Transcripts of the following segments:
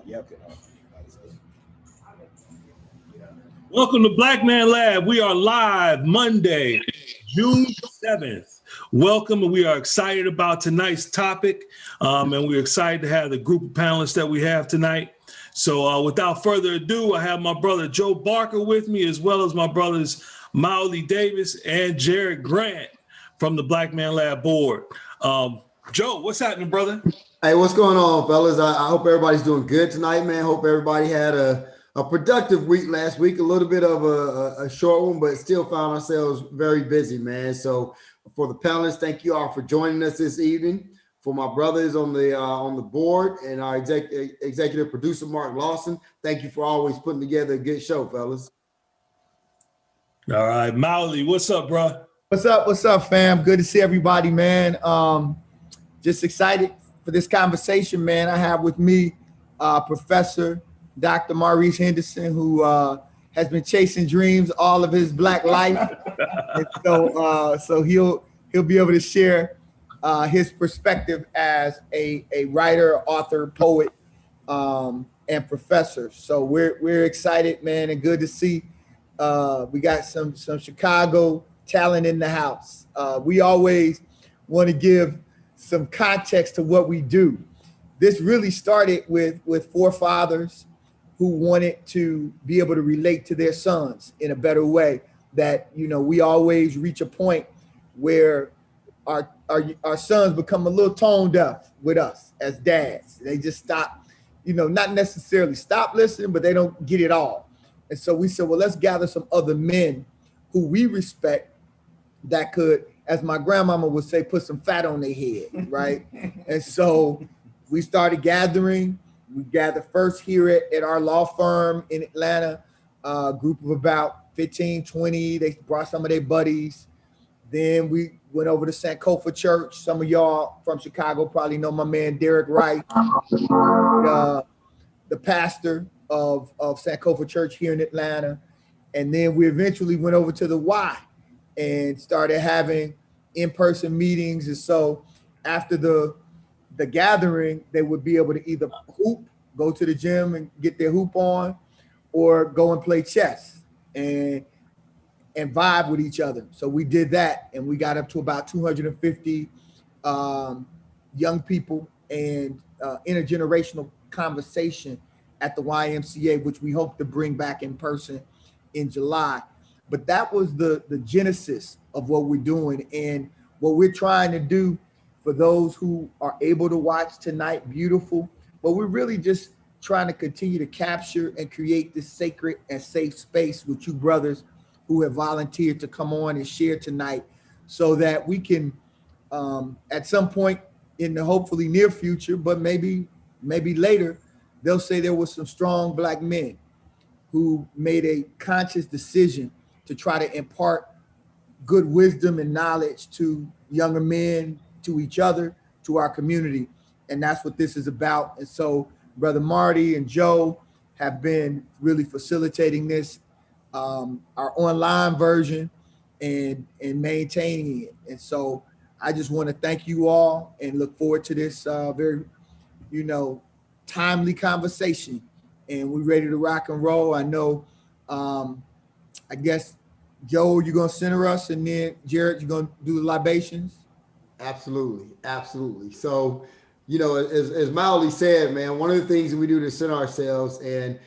Yep. Welcome to Black Man Lab. We are live Monday, June 7th. Welcome, and we are excited about tonight's topic, and we're excited to have the group of panelists that we have tonight. So without further ado, I have my brother Joe Barker with me, as well as my brothers Mauli Davis and Jared Grant from the Black Man Lab board. Joe, what's happening, brother? Hey, what's going on, fellas? I hope everybody's doing good tonight, man. Hope everybody had a productive week last week. A little bit of a short one, but still found ourselves very busy, man. So for the panelists, thank you all for joining us this evening. For my brothers on the board and our executive producer, Mark Lawson, thank you for always putting together a good show, fellas. All right, Mauli, what's up, bro? What's up? What's up, fam? Good to see everybody, man. Just excited for this conversation, man. I have with me Professor Dr. Maurice Henderson, who has been chasing dreams all of his Black life. And so he'll be able to share his perspective as a writer, author, poet, and professor. So we're excited, man, and good to see we got some Chicago talent in the house. We always want to give some context to what we do. This really started with forefathers who wanted to be able to relate to their sons in a better way. That, you know, we always reach a point where our sons become a little tone deaf with us as dads. They just stop, you know, not necessarily stop listening, but they don't get it all. And so we said, well, let's gather some other men who we respect that could, as my grandmama would say, put some fat on their head, right? And so we started gathering. We gathered first here at our law firm in Atlanta, a group of about 15, 20. They brought some of their buddies. Then we went over to Sankofa Church. Some of y'all from Chicago probably know my man, Derek Wright, the pastor of Sankofa Church here in Atlanta. And then we eventually went over to the Y and started having in-person meetings. And so after the gathering, they would be able to either hoop, go to the gym and get their hoop on, or go and play chess and vibe with each other. So we did that, and we got up to about 250 young people and intergenerational conversation at the YMCA, which we hope to bring back in person in July. But that was the genesis of what we're doing, and what we're trying to do for those who are able to watch tonight, beautiful. But we're really just trying to continue to capture and create this sacred and safe space with you brothers who have volunteered to come on and share tonight, so that we can, at some point in the hopefully near future, but maybe later, they'll say there were some strong Black men who made a conscious decision to try to impart good wisdom and knowledge to younger men, to each other, to our community. And that's what this is about. And so Brother Marty and Joe have been really facilitating this, our online version, and maintaining it. And so I just want to thank you all and look forward to this very, timely conversation. And we're ready to rock and roll. I know, I guess, Joe, you're going to center us, and then Jared, you're going to do the libations. Absolutely. So, as Mauli said, man, one of the things that we do to center ourselves, and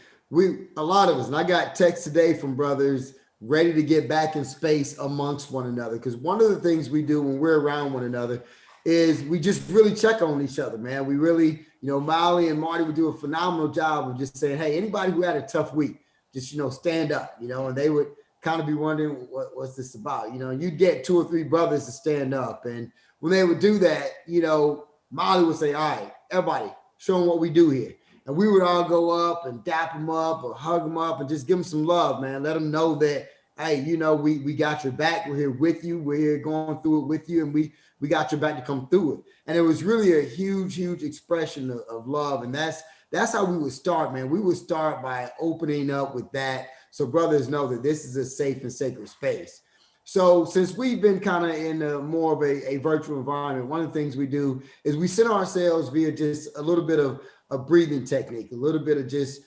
a lot of us, and I got texts today from brothers ready to get back in space amongst one another. Because one of the things we do when we're around one another is we just really check on each other, man. We really, Mauli and Marty would do a phenomenal job of just saying, hey, anybody who had a tough week, just, stand up, and they would kind of be wondering what's this about, and you'd get 2 or 3 brothers to stand up. And when they would do that, Mauli would say, all right, everybody, show them what we do here. And we would all go up and dap them up or hug them up and just give them some love, man. Let them know that, hey, we got your back. We're here with you. We're here going through it with you. And we got your back to come through it. And it was really a huge, huge expression of love. And that's how we would start, man. We would start by opening up with that, so brothers know that this is a safe and sacred space. So since we've been kind of in more of a virtual environment, one of the things we do is we center ourselves via just a little bit of a breathing technique, a little bit of just,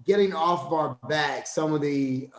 getting off of our back some of the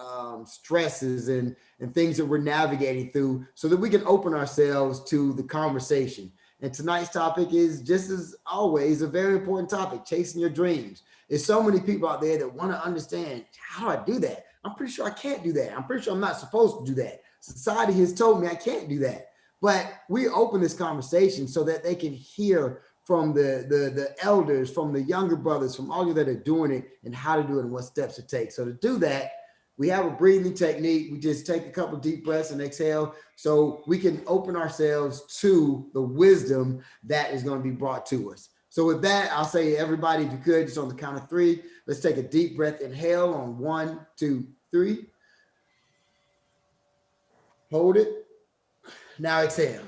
stresses and things that we're navigating through so that we can open ourselves to the conversation. And tonight's topic is, just as always, a very important topic: chasing your dreams. There's so many people out there that want to understand, how do I do that? I'm pretty sure I can't do that. I'm pretty sure I'm not supposed to do that. Society has told me I can't do that. But we open this conversation so that they can hear from the elders, from the younger brothers, from all you that are doing it, and how to do it and what steps to take. So to do that, we have a breathing technique. We just take a couple deep breaths and exhale so we can open ourselves to the wisdom that is going to be brought to us. So with that, I'll say, everybody, if you could, just on the count of 3, let's take a deep breath. Inhale on 1, 2, 3. Hold it. Now exhale.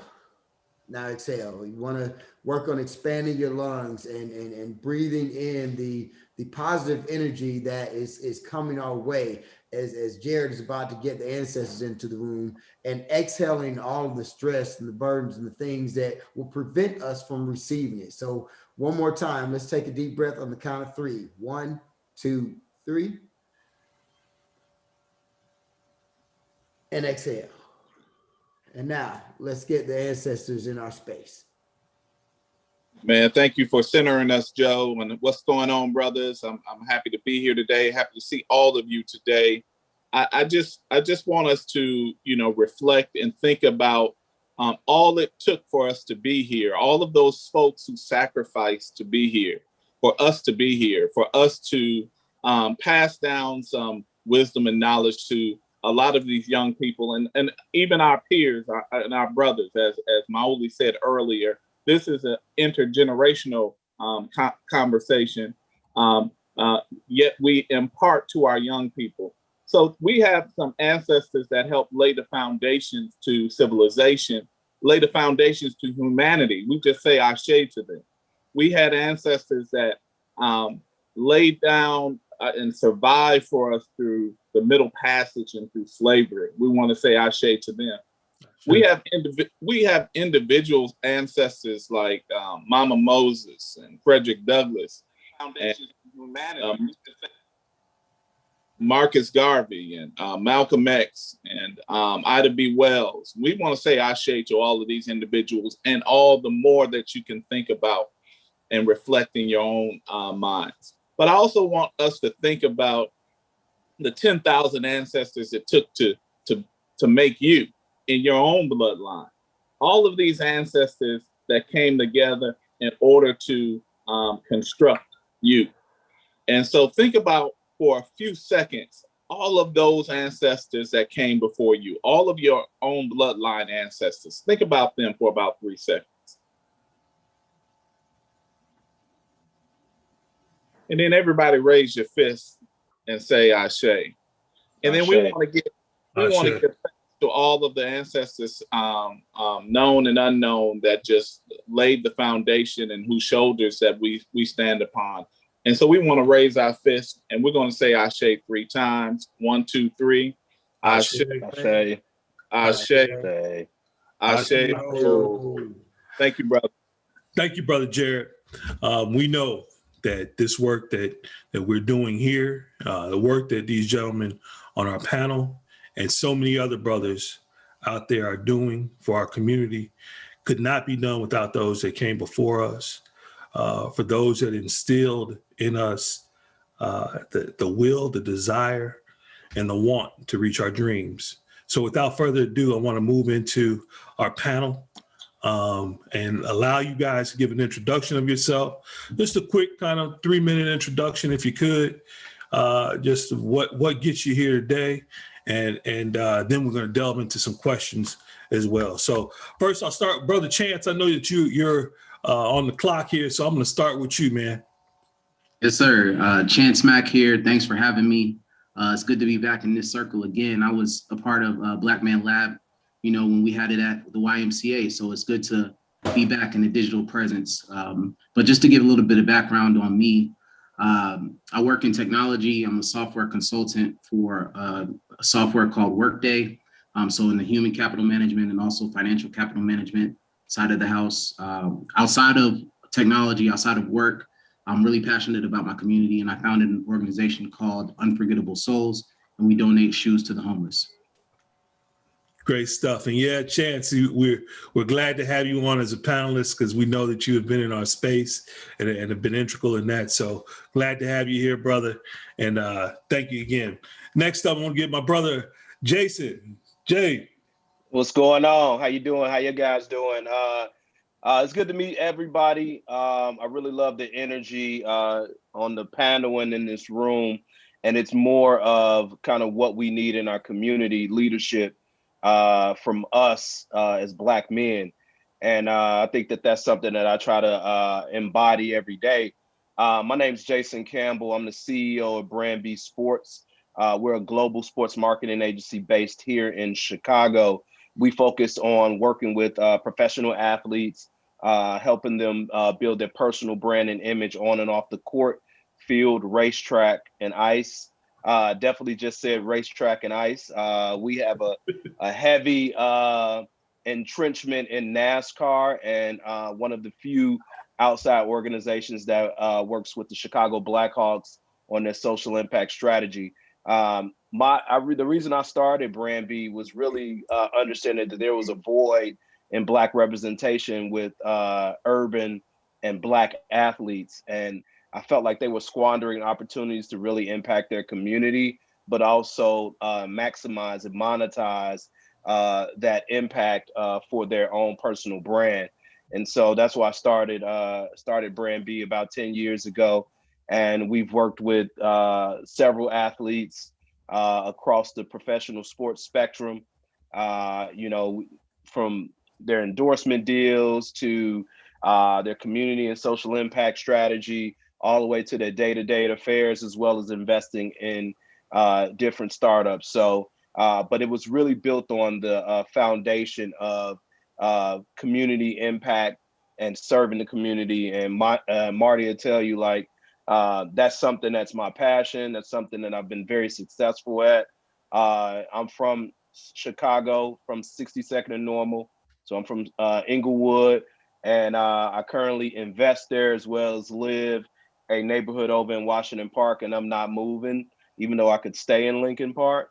Now exhale. You want to work on expanding your lungs and breathing in the positive energy that is coming our way as Jared is about to get the ancestors into the room, and exhaling all of the stress and the burdens and the things that will prevent us from receiving it. So one more time, let's take a deep breath on the count of 3. 1, 2, 3. And exhale. And now let's get the ancestors in our space. Man, thank you for centering us, Joe. And what's going on, brothers? I'm happy to be here today. Happy to see all of you today. I just want us to, reflect and think about all it took for us to be here. All of those folks who sacrificed to be here, for us to be here, for us to pass down some wisdom and knowledge to a lot of these young people and even our peers and our brothers, as Maoli said earlier. This is an intergenerational conversation, yet we impart to our young people. So we have some ancestors that helped lay the foundations to civilization, lay the foundations to humanity. We just say ashe to them. We had ancestors that laid down and survived for us through the Middle Passage and through slavery. We want to say ashe to them. We have individuals, ancestors like Mama Moses and Frederick Douglass, and, Marcus Garvey and Malcolm X and Ida B. Wells. We want to say ashe to all of these individuals and all the more that you can think about and reflect in your own minds. But I also want us to think about the 10,000 ancestors it took to make you in your own bloodline. All of these ancestors that came together in order to construct you. And so think about, for a few seconds, all of those ancestors that came before you, all of your own bloodline ancestors. Think about them for about 3 seconds. And then everybody raise your fist and say ashe. And then we want to give thanks to all of the ancestors, known and unknown, that just laid the foundation and whose shoulders that we stand upon. And so we want to raise our fist and we're going to say ashe 3 times. 1, 2, 3. Ashe. Ashe. Ashe. Ashe. Ashe. Thank you, brother. Thank you, Brother Jared. We know that this work that we're doing here, the work that these gentlemen on our panel and so many other brothers out there are doing for our community could not be done without those that came before us, for those that instilled in us the will, the desire, and the want to reach our dreams. So without further ado, I want to move into our panel and allow you guys to give an introduction of yourself. Just a quick kind of 3-minute introduction, if you could, just what gets you here today. And then we're going to delve into some questions as well. So first, I'll start, Brother Chance. I know that you're on the clock here, so I'm going to start with you, man. Yes, sir. Chance Mack here. Thanks for having me. It's good to be back in this circle again. I was a part of Black Man Lab, when we had it at the YMCA. So it's good to be back in the digital presence. But just to give a little bit of background on me, I work in technology. I'm a software consultant for a software called Workday. So in the human capital management and also financial capital management side of the house, outside of technology, outside of work, I'm really passionate about my community, and I founded an organization called Unforgettable Souls, and we donate shoes to the homeless. Great stuff. And yeah, Chance, we're glad to have you on as a panelist because we know that you have been in our space and have been integral in that. So glad to have you here, brother. And thank you again. Next up, I want to get my brother, Jason. Jay. What's going on? How you doing? How you guys doing? It's good to meet everybody. I really love the energy on the panel and in this room. And it's more of kind of what we need in our community leadership from us as Black men. And I think that that's something that I try to embody every day. My name's Jason Campbell. I'm the CEO of Brand B Sports. We're a global sports marketing agency based here in Chicago. We focus on working with professional athletes, helping them build their personal brand and image on and off the court, field, racetrack, and ice. Definitely just said racetrack and ice. We have a heavy entrenchment in NASCAR, and one of the few outside organizations that works with the Chicago Blackhawks on their social impact strategy. The reason I started Brand B was really understanding that there was a void in Black representation with urban and Black athletes. And I felt like they were squandering opportunities to really impact their community, but also maximize and monetize that impact for their own personal brand. And so that's why I started Brand B about 10 years ago. And we've worked with several athletes across the professional sports spectrum, from their endorsement deals to their community and social impact strategy, all the way to their day-to-day affairs, as well as investing in different startups. So, but it was really built on the foundation of community impact and serving the community. And Marty will tell you, like, that's something that's my passion. That's something that I've been very successful at. I'm from Chicago, from 62nd and Normal. So I'm from Inglewood, and I currently invest there as well as live a neighborhood over in Washington Park, and I'm not moving, even though I could stay in Lincoln Park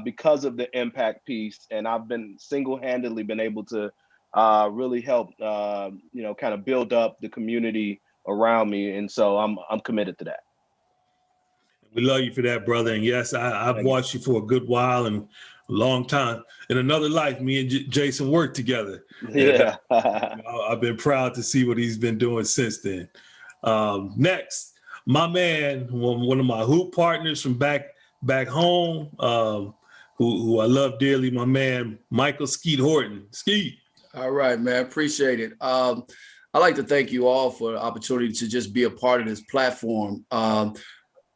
because of the impact piece. And I've been single-handedly been able to really help, kind of build up the community around me. And so I'm committed to that. We love you for that, brother. And yes, I've watched you for a good while and a long time. In another life, me and Jason worked together. Yeah. And, I've been proud to see what he's been doing since then. Next, my man, one of my hoop partners from back home, who I love dearly, my man, Michael Skeet Horton. Skeet. All right, man. Appreciate it. I'd like to thank you all for the opportunity to just be a part of this platform.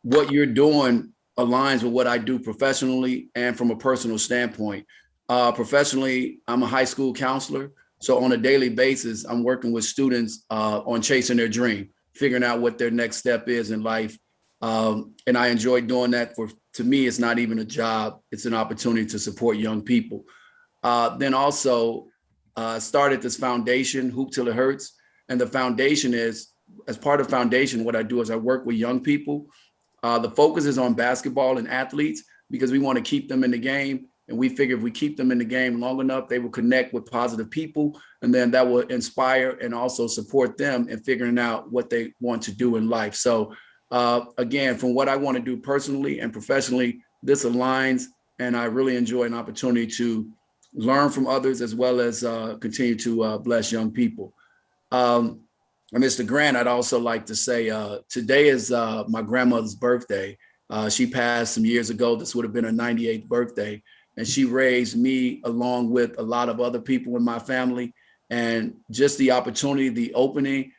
What you're doing aligns with what I do professionally and from a personal standpoint. Professionally, I'm a high school counselor. So on a daily basis, I'm working with students on chasing their dream, figuring out what their next step is in life. And I enjoy doing that. To me, it's not even a job. It's an opportunity to support young people. Then also started this foundation, Hoop Till It Hurts. And the foundation is, as part of foundation, what I do is I work with young people. The focus is on basketball and athletes because we want to keep them in the game. And we figure if we keep them in the game long enough, they will connect with positive people. And then that will inspire and also support them in figuring out what they want to do in life. So again, from what I want to do personally and professionally, this aligns. And I really enjoy an opportunity to learn from others as well as continue to bless young people. And Mr. Grant, I'd also like to say today is my grandmother's birthday. She passed some years ago. This would have been her 98th birthday. And she raised me along with a lot of other people in my family. And just the opportunity, the opening,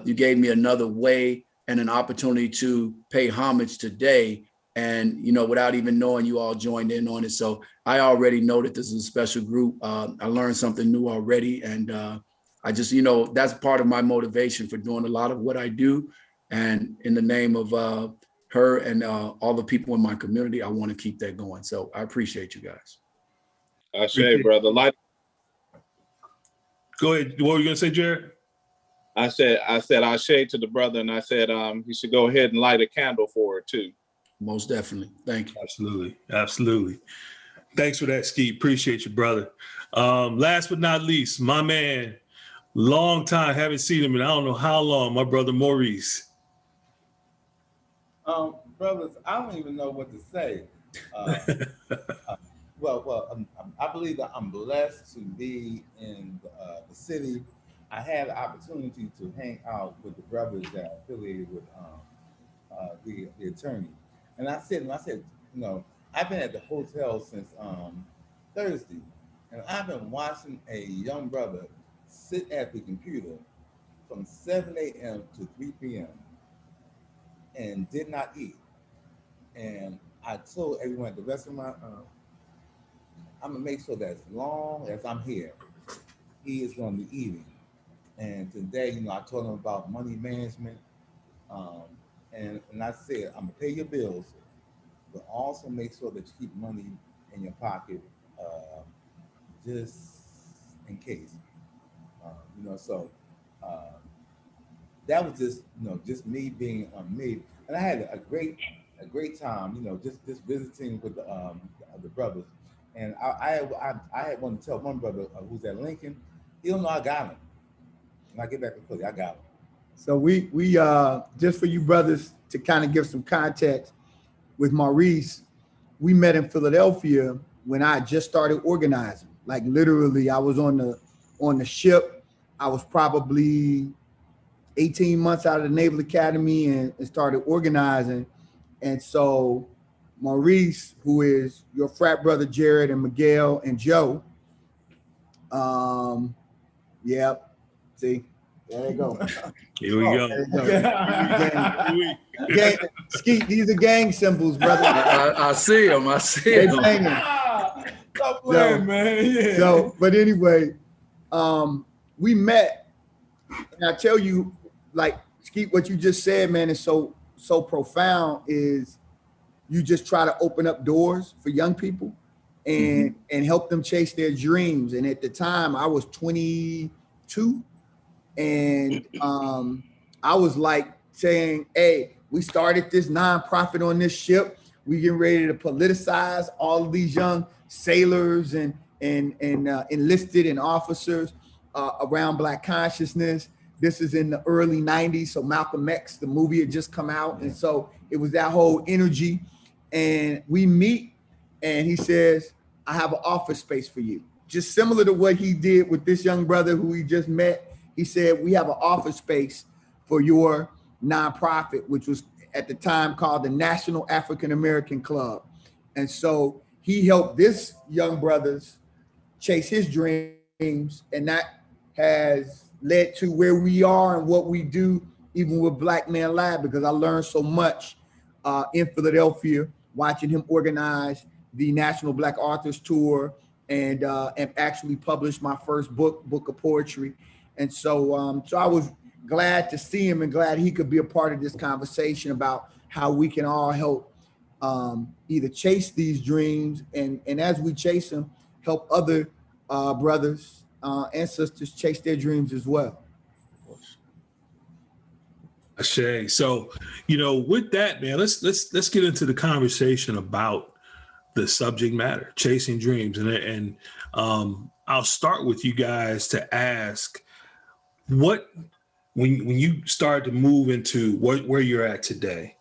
you gave me another way and an opportunity to pay homage today. And, without even knowing, you all joined in on it. So I already know that this is a special group. I learned something new already. And I just, that's part of my motivation for doing a lot of what I do. And in the name of her and all the people in my community, I want to keep that going. So I appreciate you guys. Ashe, brother. Go ahead. What were you gonna say, Jared? I said Ashe to the brother, and I said he should go ahead and light a candle for it too. Most definitely. Thank you. Absolutely. Absolutely. Thanks for that, Skeet. Appreciate you, brother. Last but not least, my man, long time, haven't seen him in I don't know how long, my brother Maurice. Brothers, I don't even know what to say. I believe that I'm blessed to be in the city. I had the opportunity to hang out with the brothers that are affiliated with the attorney. And I said, you know, I've been at the hotel since Thursday, and I've been watching a young brother sit at the computer from 7 a.m. to 3 p.m. and did not eat. And I told everyone at the restaurant, I'm gonna make sure that as long as I'm here, he is gonna be eating. And today, you know, I told him about money management. And I said, I'm gonna pay your bills, but also make sure that you keep money in your pocket, just in case. You know, so that was just, you know, just me being me. And I had a great time, you know, just visiting with the brothers. And I had wanted to tell one brother who's at Lincoln, he don't know I got him. When I get back to Philly, I got him. So we just for you brothers to kind of give some context with Maurice, we met in Philadelphia when I just started organizing. Like literally, I was on the ship. I was probably 18 months out of the Naval Academy and started organizing. And so Maurice, who is your frat brother Jared and Miguel and Joe, see, there they go. Here we go. Skeet, these are gang symbols, brother. I see them. I see them. Stop playing, man. Yeah. So, but anyway, we met, and I tell you, like Skeet, what you just said, man, is so profound. Is you just try to open up doors for young people and help them chase their dreams. And at the time, I was 22. And I was like saying, hey, we started this nonprofit on this ship. We getting ready to politicize all of these young sailors and enlisted and officers around Black consciousness. This is in the early 90s. So Malcolm X, the movie had just come out. And so it was that whole energy. And we meet and he says, I have an office space for you. Just similar to what he did with this young brother who he just met. He said, we have an office space for your nonprofit, which was at the time called the National African American Club. And so he helped this young brothers chase his dreams. And that has led to where we are and what we do, even with Black Man Lab, because I learned so much in Philadelphia, watching him organize the National Black Authors Tour and actually published my first book of poetry. And so, so I was glad to see him and glad he could be a part of this conversation about how we can all help either chase these dreams and as we chase them, help other brothers and sisters chase their dreams as well. Ashe. So, you know, with that, man, let's get into the conversation about the subject matter, chasing dreams, and I'll start with you guys to ask. What, when you started to move into where you're at today,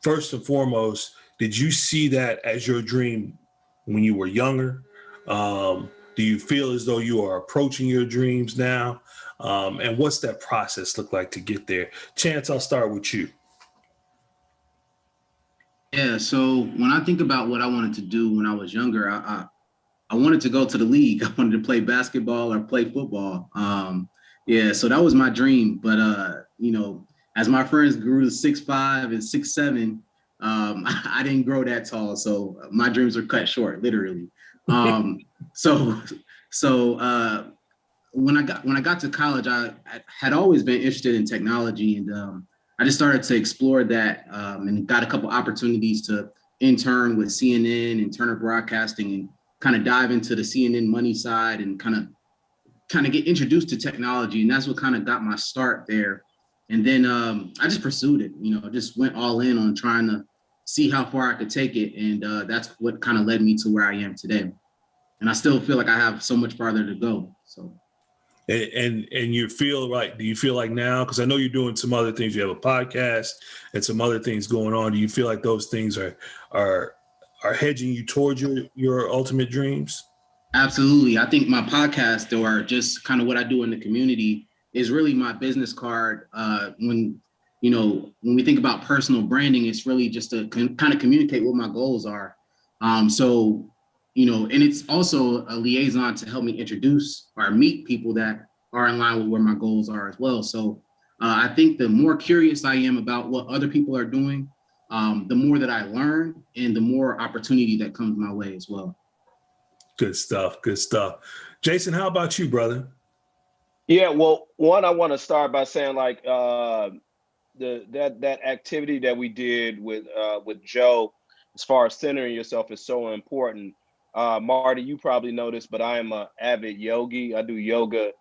first and foremost, did you see that as your dream when you were younger? Do you feel as though you are approaching your dreams now? And what's that process look like to get there? Chance, I'll start with you. Yeah, so when I think about what I wanted to do when I was younger, I wanted to go to the league. I wanted to play basketball or play football. Yeah, so that was my dream. But, you know, as my friends grew to 6'5" and 6'7", I didn't grow that tall. So my dreams were cut short, literally. So when I got to college, I had always been interested in technology. And I just started to explore that and got a couple opportunities to intern with CNN and Turner Broadcasting kind of dive into the CNN money side and kind of get introduced to technology. And that's what kind of got my start there. And then I just pursued it, just went all in on trying to see how far I could take it. And that's what kind of led me to where I am today. And I still feel like I have so much farther to go. So. And you feel like, do you feel like now, because I know you're doing some other things, you have a podcast and some other things going on. Do you feel like those things are hedging you towards your ultimate dreams? Absolutely. I think my podcast, or just kind of what I do in the community, is really my business card. When we think about personal branding, it's really just to kind of communicate what my goals are. And it's also a liaison to help me introduce or meet people that are in line with where my goals are as well. So I think the more curious I am about what other people are doing, the more that I learn and the more opportunity that comes my way as well. Good stuff. Good stuff. Jason, how about you, brother? Yeah, well, one, I want to start by saying like that activity that we did with Joe, as far as centering yourself, is so important. Marty, you probably noticed, but I am an avid yogi. I do yoga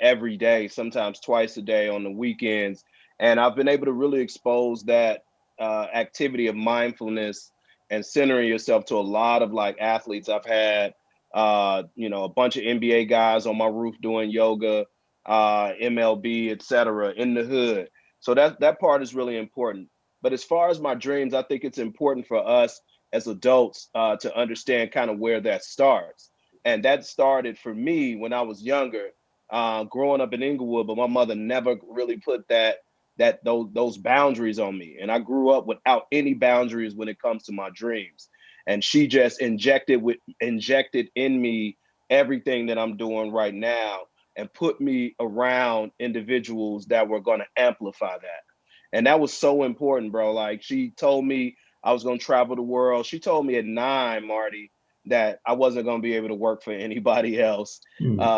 every day, sometimes twice a day on the weekends. And I've been able to really expose that activity of mindfulness and centering yourself to a lot of like athletes. I've had, a bunch of NBA guys on my roof doing yoga, MLB, et cetera, in the hood. So that part is really important. But as far as my dreams, I think it's important for us as adults to understand kind of where that starts. And that started for me when I was younger, growing up in Inglewood, but my mother never really put those boundaries on me. And I grew up without any boundaries when it comes to my dreams. And she just injected in me everything that I'm doing right now and put me around individuals that were going to amplify that. And that was so important, bro. Like, she told me I was going to travel the world. She told me at 9, Marty, that I wasn't going to be able to work for anybody else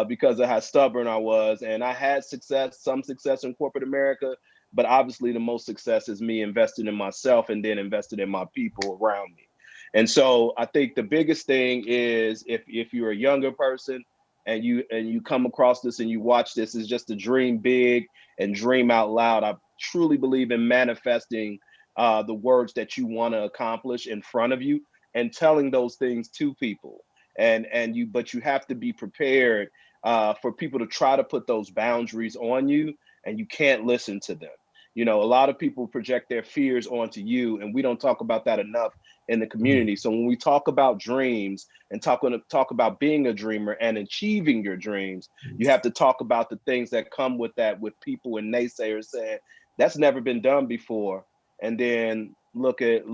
because of how stubborn I was. And I had some success in corporate America, but obviously the most success is me investing in myself and then investing in my people around me. And so I think the biggest thing is if you're a younger person and you come across this and you watch this, is just to dream big and dream out loud. I truly believe in manifesting the words that you want to accomplish in front of you and telling those things to people. But you have to be prepared for people to try to put those boundaries on you, and you can't listen to them. A lot of people project their fears onto you, and we don't talk about that enough in the community. So when we talk about dreams and talk about being a dreamer and achieving your dreams, you have to talk about the things that come with that, with people and naysayers saying that's never been done before. And then look at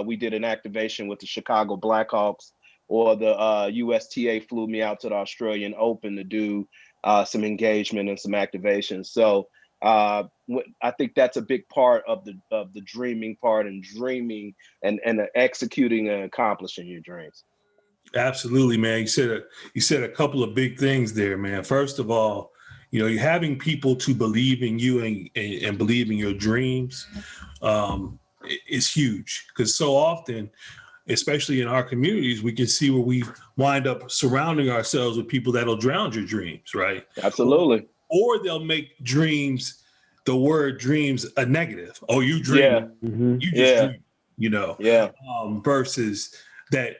we did an activation with the Chicago Blackhawks, or the USTA flew me out to the Australian Open to do some engagement and some activations. So I think that's a big part of the dreaming part, and dreaming and executing and accomplishing your dreams. Absolutely, man. You said a couple of big things there, man. First of all, you're having people to believe in you and believe in your dreams is huge, because so often, especially in our communities, we can see where we wind up surrounding ourselves with people that'll drown your dreams, right? Absolutely. Or they'll make the word dreams a negative. Oh, you dream. Yeah. You just dream, Yeah. Versus that,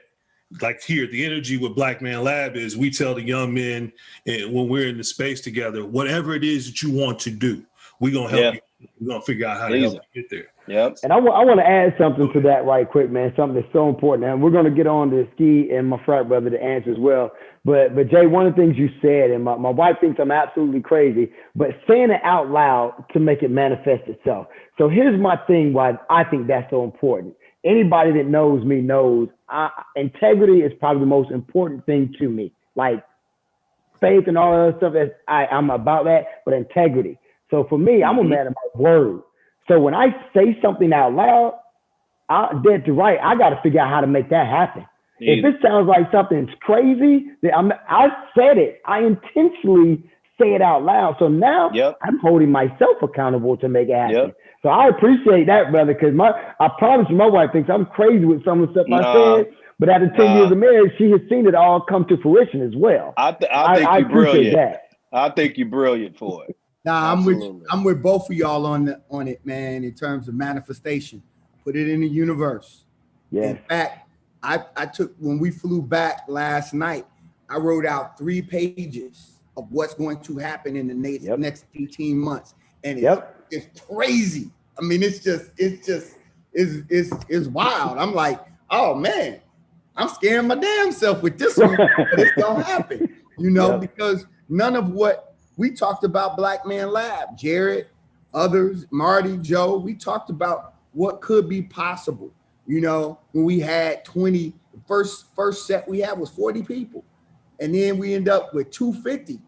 like here, the energy with Black Man Lab is we tell the young men, when we're in the space together, whatever it is that you want to do, we're going to help you. We're going to figure out how to help you get there. Yep. And I want to add something to that right quick, man, something that's so important. And we're going to get on to Ski and my frat brother to answer as well. But Jay, one of the things you said, and my wife thinks I'm absolutely crazy, but saying it out loud to make it manifest itself. So here's my thing why I think that's so important. Anybody that knows me knows integrity is probably the most important thing to me. Like faith and all that other stuff, I'm about that, but integrity. So for me, I'm a man of my word. So when I say something out loud, dead to right, I got to figure out how to make that happen. If it sounds like something's crazy, then I said it. I intentionally say it out loud. So now I'm holding myself accountable to make it happen. Yep. So I appreciate that, brother, because I promise you, my wife thinks I'm crazy with some of the stuff I said, But after 10 years of marriage, she has seen it all come to fruition as well. I think I you're appreciate brilliant. that. I think you're brilliant for it. Nah, Absolutely. I'm with both of y'all on it, man, in terms of manifestation. Put it in the universe. Yes. In fact, I took, when we flew back last night, I wrote out 3 pages of what's going to happen in the next 18 months. And it's crazy. I mean, it's wild. I'm like, oh man, I'm scaring my damn self with this one, but it's gonna happen, you know, because none of what we talked about Black Man Lab, Jared, others, Marty, Joe, we talked about what could be possible. You know, when we had 20, the first set we had was 40 people. And then we end up with 250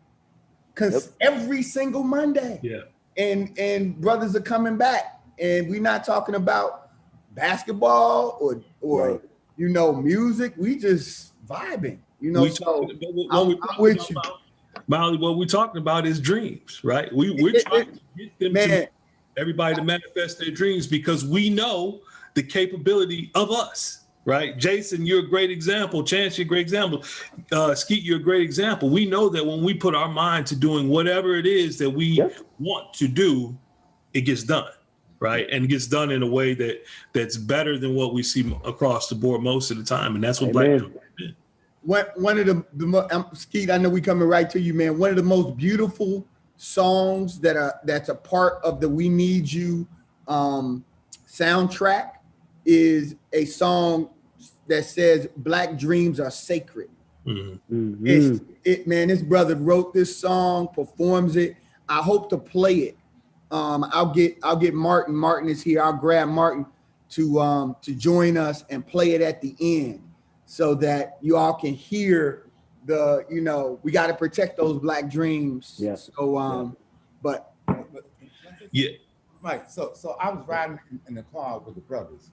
because every single Monday. Yeah. And brothers are coming back. And we're not talking about basketball or you know, music. We just vibing, you know. I'm with you. Molly, what we're talking about is dreams, right? We're trying to get them everybody to manifest their dreams because we know the capability of us, right? Jason, you're a great example. Chance, you're a great example. Skeet, you're a great example. We know that when we put our mind to doing whatever it is that we want to do, it gets done, right? And it gets done in a way that's better than what we see across the board most of the time. And that's what Black people do. One of the Skeet, I know we coming right to you, man. One of the most beautiful songs that's a part of the We Need You soundtrack is a song that says Black dreams are sacred. Man, this brother wrote this song, performs it. I hope to play it. I'll get Martin. Martin is here. I'll grab Martin to join us and play it at the end so that you all can hear the, you know, we got to protect those Black dreams. Yeah. So but yeah. Right. So I was riding in the car with the brothers.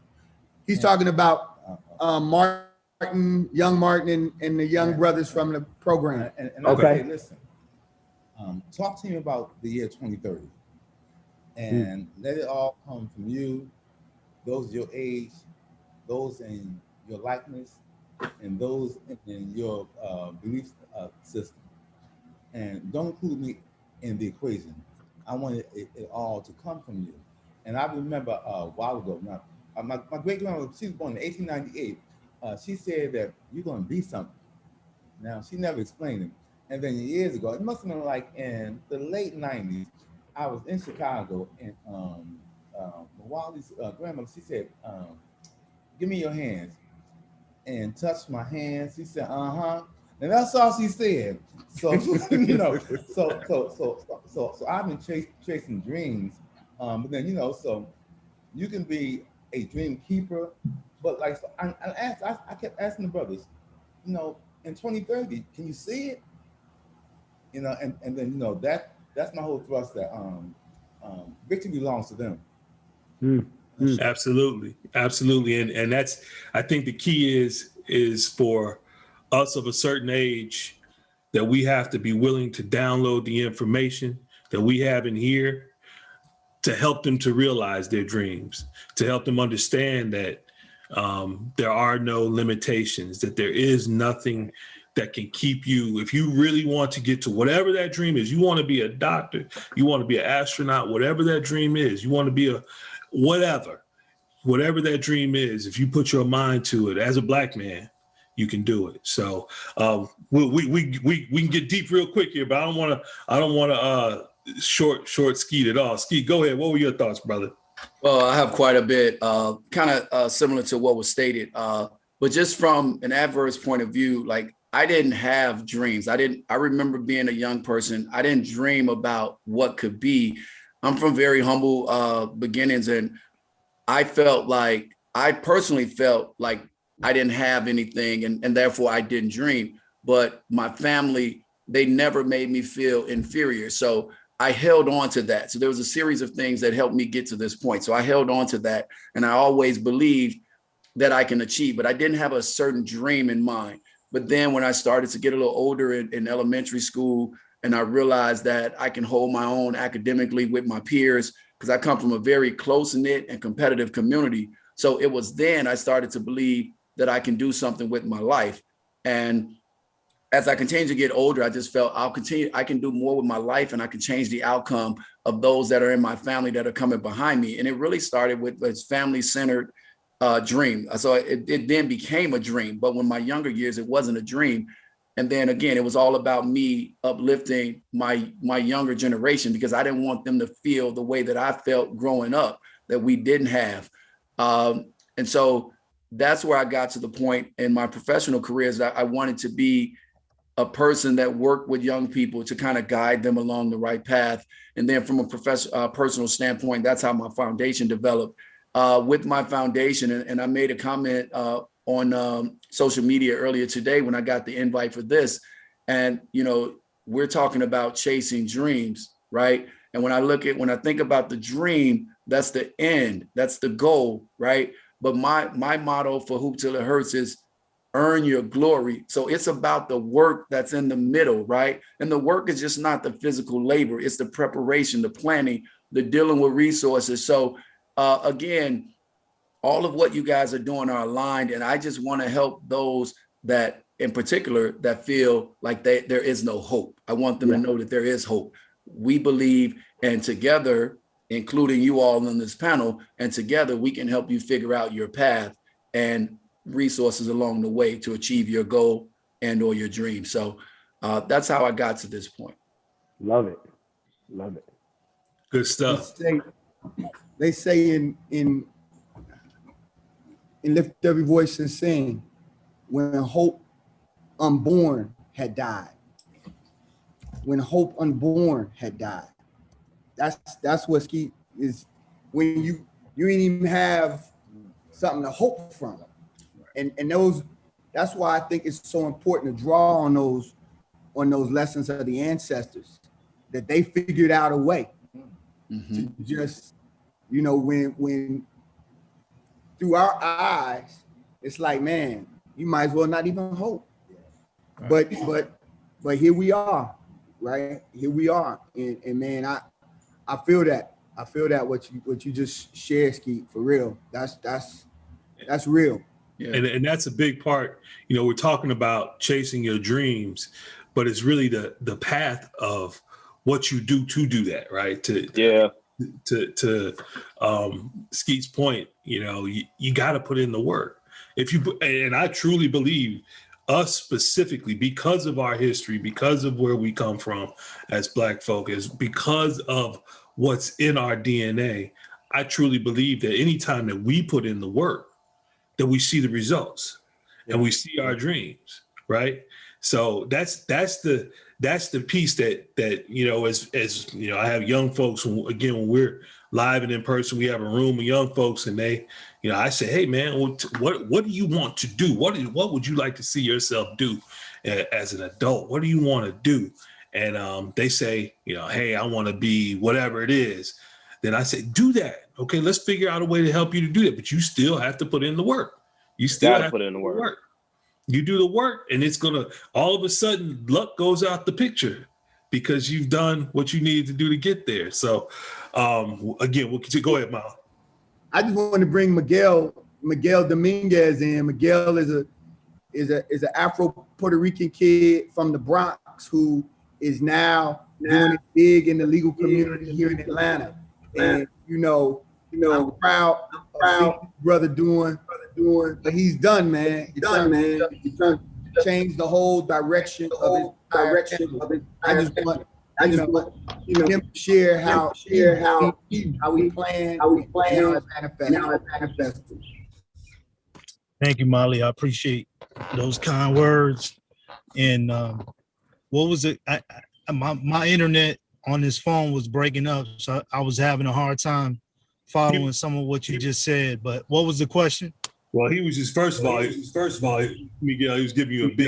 He's talking about Martin, young Martin, and the young brothers from the program. And I say, listen, talk to me about the year 2030, and let it all come from you, those your age, those in your likeness, and those in your belief system. And don't include me in the equation. I want it all to come from you. And I remember a while ago, now, my great grandmother, she was born in 1898. She said that you're going to be something. Now, she never explained it. And then years ago, it must have been like in the late 90s, I was in Chicago, and Wally's grandmother, she said, give me your hands, and touched my hands. She said, and that's all she said. So, you know, so I've been chasing dreams, but then, you know, so you can be a dream keeper, but like, so I kept asking the brothers, you know, in 2030, can you see it? You know, and then, you know, that's my whole thrust, that victory belongs to them. Absolutely. And that's, I think the key is for us of a certain age that we have to be willing to download the information that we have in here to help them to realize their dreams, to help them understand that there are no limitations, that there is nothing that can keep you. If you really want to get to whatever that dream is, you want to be a doctor, you want to be an astronaut, whatever that dream is, you want to be a whatever that dream is, if you put your mind to it as a Black man, you can do it. So we can get deep real quick here, but I don't want to short Skeet at all. Skeet, go ahead. What were your thoughts, brother? Well, I have quite a bit, kind of similar to what was stated, but just from an adverse point of view, like, I didn't have dreams. I remember being a young person. I didn't dream about what could be. I'm from very humble beginnings, and I personally felt like I didn't have anything, and therefore I didn't dream. But my family, they never made me feel inferior. So I held on to that. So there was a series of things that helped me get to this point. So I held on to that, and I always believed that I can achieve, but I didn't have a certain dream in mind. But then when I started to get a little older in elementary school, and I realized that I can hold my own academically with my peers, because I come from a very close-knit and competitive community. So it was then I started to believe that I can do something with my life. And as I continue to get older, I just felt I can do more with my life, and I can change the outcome of those that are in my family that are coming behind me. And it really started with this family-centered dream. So it then became a dream. But when my younger years, it wasn't a dream. And then again, it was all about me uplifting my younger generation, because I didn't want them to feel the way that I felt growing up that we didn't have. And so that's where I got to the point in my professional career, is that I wanted to be a person that worked with young people to kind of guide them along the right path. And then from a personal standpoint, that's how my foundation developed. With my foundation, and I made a comment on social media earlier today when I got the invite for this. And, we're talking about chasing dreams, right? And when I think about the dream, that's the end, that's the goal, right? But my motto for Hoop Till It Hurts is earn your glory. So it's about the work that's in the middle, right? And the work is just not the physical labor, it's the preparation, the planning, the dealing with resources. So again, all of what you guys are doing are aligned, and I just want to help those that in particular that feel like there is no hope. I want them to know that there is hope. We believe, and together, including you all on this panel, and together we can help you figure out your path and resources along the way to achieve your goal and or your dream. So that's how I got to this point. Love it. Love it. Good stuff. They say in Lift Every Voice and Sing, when hope unborn had died. When hope unborn had died. That's what Ski is, when you ain't even have something to hope from. And that's why I think it's so important to draw on those lessons of the ancestors, that they figured out a way to just, when through our eyes, it's like, man, you might as well not even hope. But here we are, right? Here we are. And man, I feel that. I feel that what you just shared, Skeet, for real. That's real. Yeah. And that's a big part. We're talking about chasing your dreams, but it's really the path of what you do to do that, right? To Skeet's point, you got to put in the work. And I truly believe us specifically, because of our history, because of where we come from as Black folk, is because of what's in our DNA. I truly believe that anytime that we put in the work, that we see the results and we see our dreams, right? So that's the piece that as I have young folks, when we're live and in person, we have a room of young folks, and they, I say, hey man, what do you want to do? What would you like to see yourself do as an adult? What do you want to do? And they say, hey, I want to be whatever it is. Then I say, do that. Okay, let's figure out a way to help you to do that. But you still have to put in the work. You still have to put in the work. You do the work, and it's gonna, all of a sudden, luck goes out the picture because you've done what you needed to do to get there. So again, we'll continue. Go ahead, Miles. I just want to bring Miguel Dominguez in. Miguel is an Afro Puerto Rican kid from the Bronx who is now doing it big in the legal community here in Atlanta. And I'm proud of brother doing what he's done, man. He's done changed the whole direction of his I just want him to share how we plan now manifested. Thank you, Molly. I appreciate those kind words. And what was it? My internet on this phone was breaking up, so I was having a hard time following some of what you just said. But what was the question? Well, he was just first of all, Miguel, he was giving you a big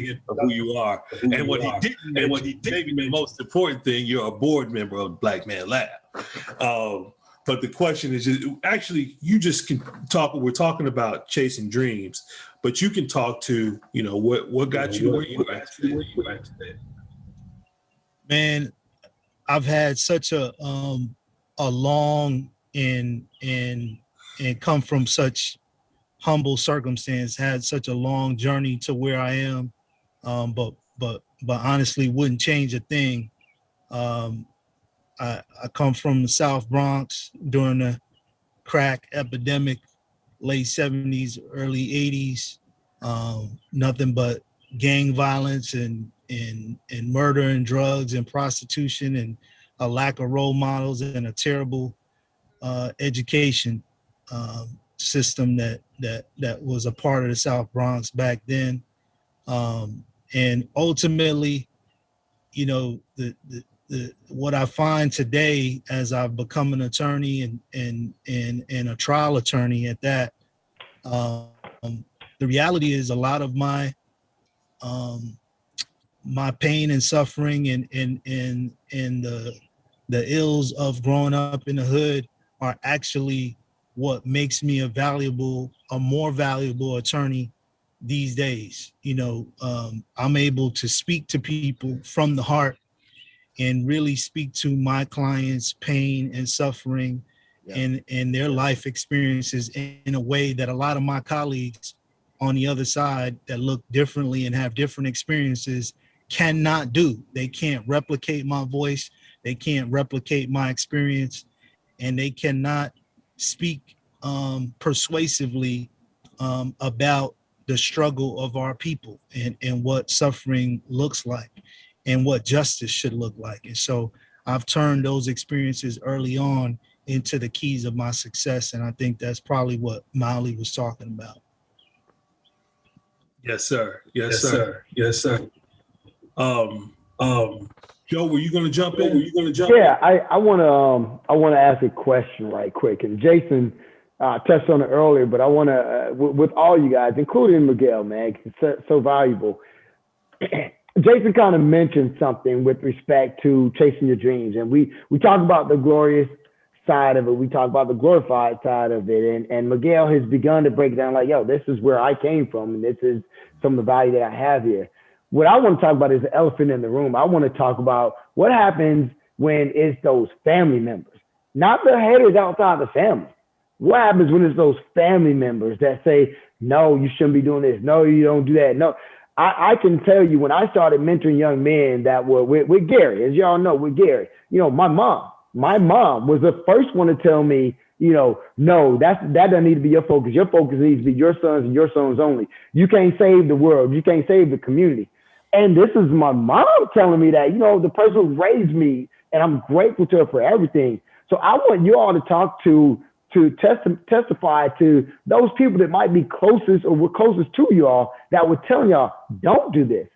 hint of who you are, and what he did, maybe the most important thing, you're a board member of Black Man Lab. But the question is, actually, you just can talk. We're talking about chasing dreams, but you can talk to, what got you where you at today. Man, I've had such a long and come from such humble circumstance, had such a long journey to where I am, but honestly wouldn't change a thing. I come from the South Bronx during the crack epidemic, late 70s, early 80s. Nothing but gang violence and murder and drugs and prostitution and a lack of role models and a terrible education system that was a part of the South Bronx back then. And ultimately, you know, the what I find today as I've become an attorney and a trial attorney at that, the reality is a lot of my my pain and suffering and the ills of growing up in the hood are actually what makes me a more valuable attorney these days. You know, I'm able to speak to people from the heart and really speak to my clients' pain and suffering and their life experiences in a way that a lot of my colleagues on the other side that look differently and have different experiences cannot do. They can't replicate my voice. They can't replicate my experience, and they cannot speak persuasively about the struggle of our people and what suffering looks like and what justice should look like. And so I've turned those experiences early on into the keys of my success. And I think that's probably what Molly was talking about. Yes, sir. Yes, sir. Yes, sir. Joe, were you going to jump in? Yeah, I want to ask a question right quick. And Jason touched on it earlier, but I want to, with all you guys, including Miguel, man, it's so valuable. Jason kind of mentioned something with respect to chasing your dreams. And we talk about the glorious side of it. We talk about the glorified side of it. And Miguel has begun to break down like, yo, this is where I came from. And this is some of the value that I have here. What I want to talk about is the elephant in the room. I want to talk about what happens when it's those family members, not the haters outside the family. What happens when it's those family members that say, no, you shouldn't be doing this. No, you don't do that. No. I can tell you when I started mentoring young men that were with Gary, as y'all know, with Gary, you know, my mom was the first one to tell me, you know, no, that doesn't need to be your focus. Your focus needs to be your sons and your sons only. You can't save the world. You can't save the community. And this is my mom telling me that, you know, the person who raised me, and I'm grateful to her for everything. So I want you all to talk to testify to those people that might be closest or were closest to y'all that were telling y'all, don't do this,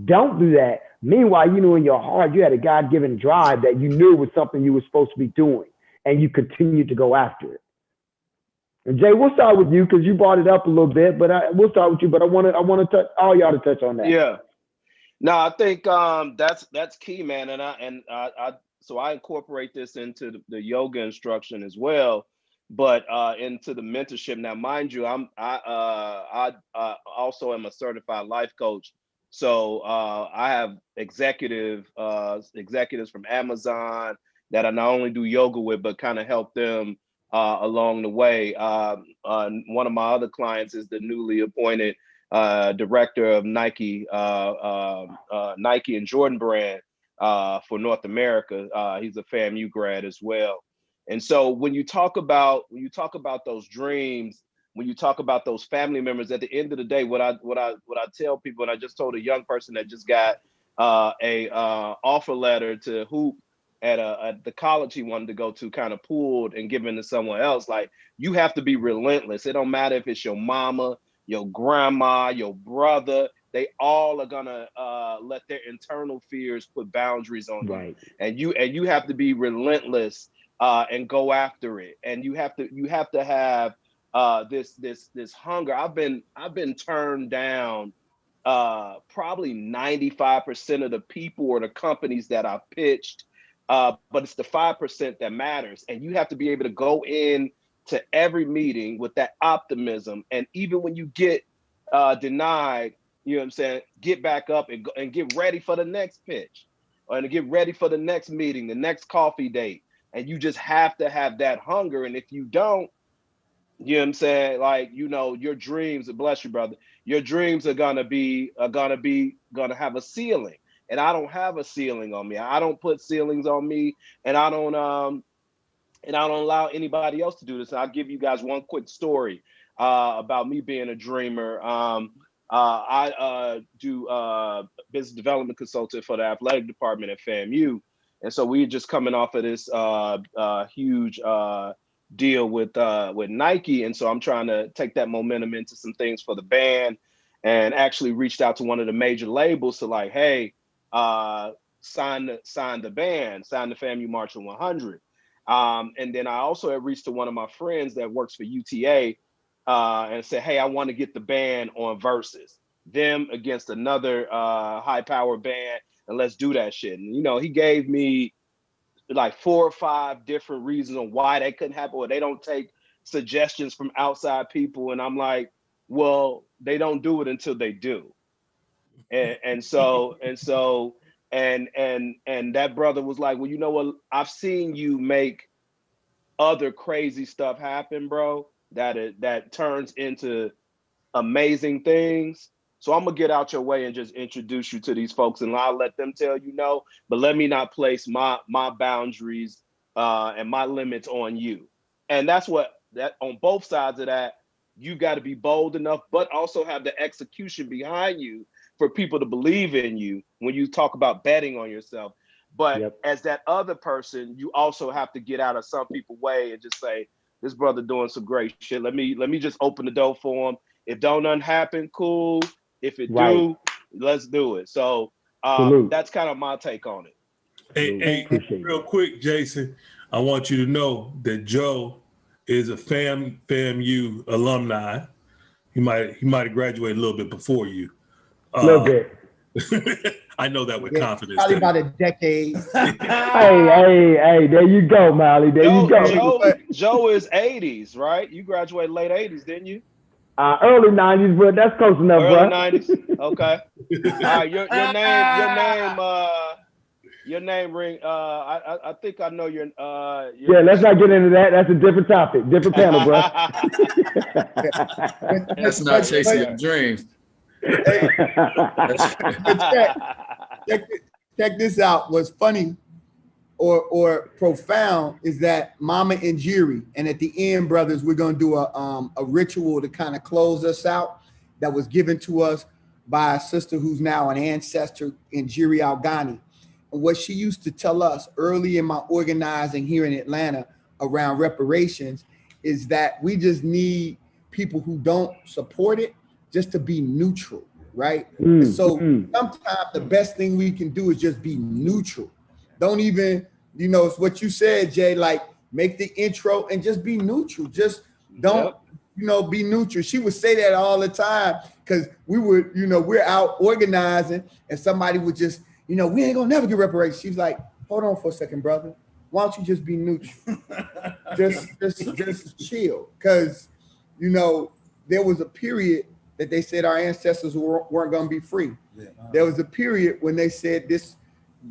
don't do that. Meanwhile, you know, in your heart, you had a God-given drive that you knew was something you were supposed to be doing, and you continued to go after it. And Jay, we'll start with you because you brought it up a little bit, but we'll start with you. But I want to touch all y'all to touch on that. Yeah. No, I think that's key, man. And I incorporate this into the yoga instruction as well, but into the mentorship. Now, mind you, I also am a certified life coach. So I have executives from Amazon that I not only do yoga with, but kind of help them along the way. One of my other clients is the newly appointed director of Nike and Jordan brand for North America. He's a FAMU grad as well. And so when you talk about those dreams, when you talk about those family members, at the end of the day, what I tell people, and I just told a young person that just got a offer letter to hoop at the college he wanted to go to, kind of pulled and given to someone else. Like, you have to be relentless. It don't matter if it's your mama, your grandma, your brother, they all are gonna let their internal fears put boundaries on you. And you have to be relentless and go after it. And you have to have this hunger. I've been turned down probably 95% of the people or the companies that I've pitched, but it's the 5% that matters. And you have to be able to go in to every meeting with that optimism. And even when you get denied, you know what I'm saying, get back up and get ready for the next pitch, or to get ready for the next meeting, the next coffee date. And you just have to have that hunger. And if you don't, You know what I'm saying? Like, you know, your dreams, bless you, brother. Your dreams are gonna have a ceiling. And I don't have a ceiling on me. I don't put ceilings on me, and I don't allow anybody else to do this. And I'll give you guys one quick story about me being a dreamer. I do business development consultant for the athletic department at FAMU. And so we're just coming off of this huge deal with Nike. And so I'm trying to take that momentum into some things for the band, and actually reached out to one of the major labels to like, hey, sign the band, sign the FAMU Marching 100. And then I also had reached to one of my friends that works for UTA and said, hey, I want to get the band on Versus, them against another high power band, and let's do that shit. And, you know, he gave me like 4 or 5 different reasons on why that couldn't happen, or they don't take suggestions from outside people. And I'm like, well, they don't do it until they do. And that brother was like, well, you know what? I've seen you make other crazy stuff happen, bro, that turns into amazing things. So I'm gonna get out your way and just introduce you to these folks, and I'll let them tell you no, but let me not place my boundaries and my limits on you. And that's that on both sides of that, you got to be bold enough, but also have the execution behind you for people to believe in you when you talk about betting on yourself. But as that other person, you also have to get out of some people's way and just say, this brother doing some great shit. Let me just open the door for him. If don't nothing happen, cool. If it do, let's do it. So that's kind of my take on it. Hey, real quick, Jason, I want you to know that Joe is a FAMU alumni. He might have graduated a little bit before you. A little bit. I know that with confidence. Probably about a decade. hey, there you go, Molly. There you go. Joe is 80s, right? You graduated late 80s, didn't you? Early 90s, but that's close enough, bro. Early 90s. Okay. All right, your name ring. I think I know your. Yeah, let's not get into that. That's a different topic, different panel, bro. That's not chasing your dreams. Check this out. What's funny or profound is that Mama Injiri, and at the end, brothers, we're gonna do a ritual to kind of close us out that was given to us by a sister who's now an ancestor, Injiri Alghani. And what she used to tell us early in my organizing here in Atlanta around reparations is that we just need people who don't support it just to be neutral, right? So sometimes the best thing we can do is just be neutral. Don't even, you know, it's what you said, Jay, like make the intro and just be neutral. Just don't, you know, be neutral. She would say that all the time because we would, you know, we're out organizing and somebody would just, you know, we ain't gonna never get reparations. She's like, hold on for a second, brother. Why don't you just be neutral? just chill. Because, you know, there was a period that they said our ancestors weren't going to be free. There was a period when they said this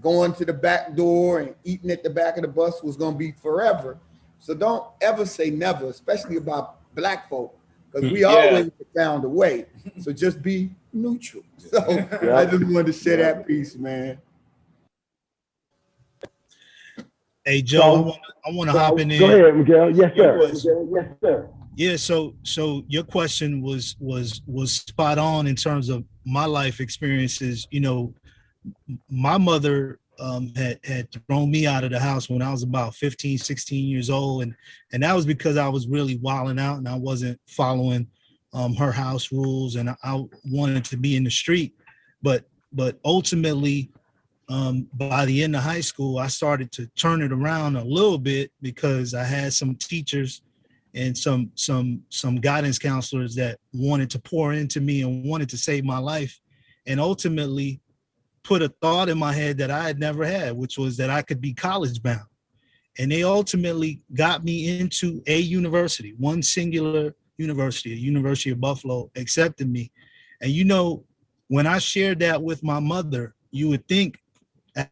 going to the back door and eating at the back of the bus was going to be forever. So don't ever say never, especially about Black folk, because we always found a way. So just be neutral. So I just wanted to share that piece, man. Hey, Joe, I want to hop in there. Go ahead, Miguel. Yes, sir. Yes, sir. Yeah, so your question was spot on in terms of my life experiences. You know, my mother had thrown me out of the house when I was about 15, 16 years old. And that was because I was really wilding out and I wasn't following her house rules, and I wanted to be in the street. But ultimately, by the end of high school, I started to turn it around a little bit because I had some teachers and some guidance counselors that wanted to pour into me and wanted to save my life, and ultimately put a thought in my head that I had never had, which was that I could be college bound. And they ultimately got me into a university, one singular university, the University of Buffalo accepted me. And you know, when I shared that with my mother, you would think,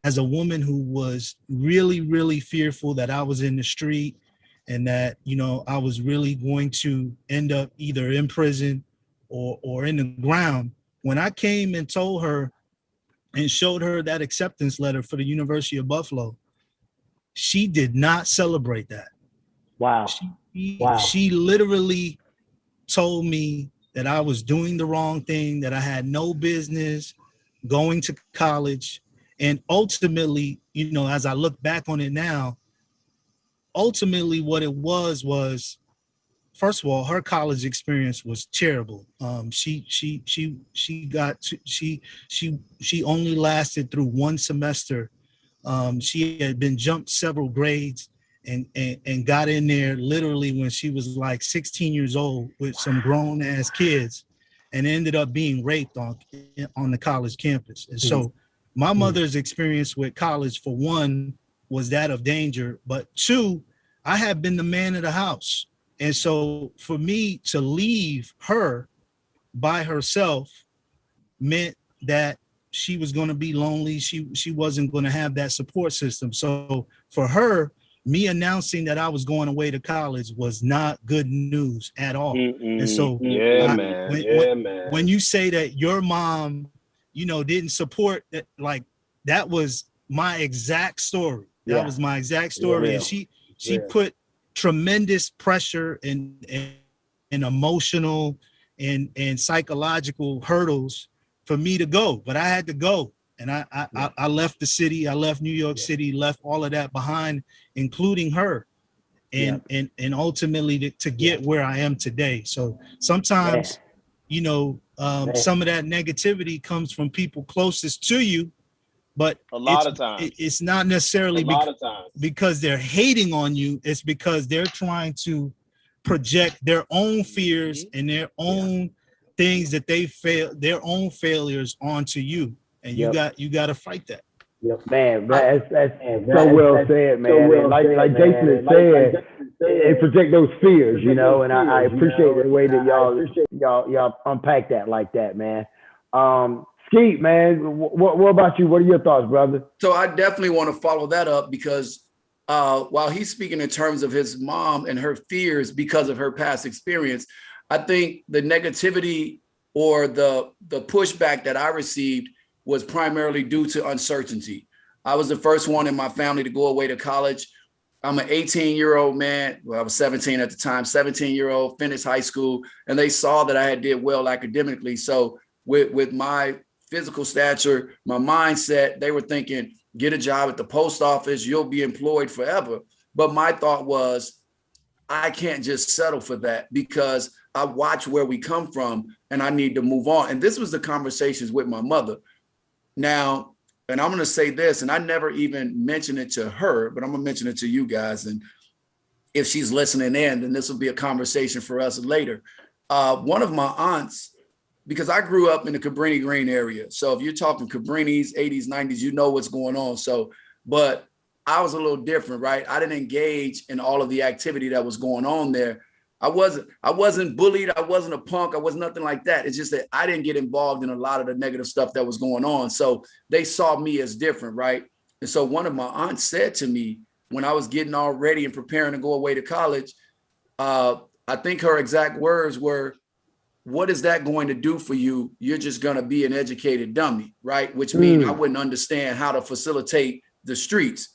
as a woman who was really, really fearful that I was in the street and that, you know, I was really going to end up either in prison or in the ground. When I came and told her and showed her that acceptance letter for the University of Buffalo, she did not celebrate that. Wow. She literally told me that I was doing the wrong thing, that I had no business going to college. And ultimately, you know, as I look back on it now, ultimately what it was, first of all, her college experience was terrible. She only lasted through one semester. She had been jumped several grades and got in there literally when she was like 16 years old with some grown ass kids, and ended up being raped on the college campus. And so my mother's experience with college, for one, was that of danger, but two, I had been the man of the house. And so for me to leave her by herself meant that she was going to be lonely. She wasn't going to have that support system. So for her, me announcing that I was going away to college was not good news at all. And so when you say that your mom, you know, didn't support that, like, that was my exact story. That was my exact story. And she put tremendous pressure and emotional and psychological hurdles for me to go, but I had to go. And I left the city. I left New York City, left all of that behind, including her, and ultimately to get where I am today. So sometimes, you know, some of that negativity comes from people closest to you, but a lot of times it's not necessarily because they're hating on you. It's because they're trying to project their own fears and their own things that they fail, their own failures onto you. And you got to fight that. Man, that's so well said, man. And like Jason had said, they project those fears, you know, and I appreciate the way that y'all unpack that like that, man. Skeet, man, what about you? What are your thoughts, brother? So I definitely want to follow that up, because while he's speaking in terms of his mom and her fears because of her past experience, I think the negativity or the pushback that I received was primarily due to uncertainty. I was the first one in my family to go away to college. I'm an 18-year-old man. Well, I was 17 at the time, 17-year-old, finished high school, and they saw that I had did well academically. So with my physical stature, my mindset, they were thinking, get a job at the post office, you'll be employed forever. But my thought was, I can't just settle for that, because I watch where we come from and I need to move on. And this was the conversations with my mother. Now, and I'm going to say this, and I never even mentioned it to her, but I'm going to mention it to you guys. And if she's listening in, then this will be a conversation for us later. One of my aunts, because I grew up in the Cabrini Green area. So if you're talking Cabrinis, 80s, 90s, you know what's going on. So, but I was a little different, right? I didn't engage in all of the activity that was going on there. I wasn't bullied. I wasn't a punk. I was nothing like that. It's just that I didn't get involved in a lot of the negative stuff that was going on. So they saw me as different, right? And so one of my aunts said to me when I was getting all ready and preparing to go away to college, I think her exact words were, what is that going to do for you? You're just going to be an educated dummy, right? Which means I wouldn't understand how to facilitate the streets.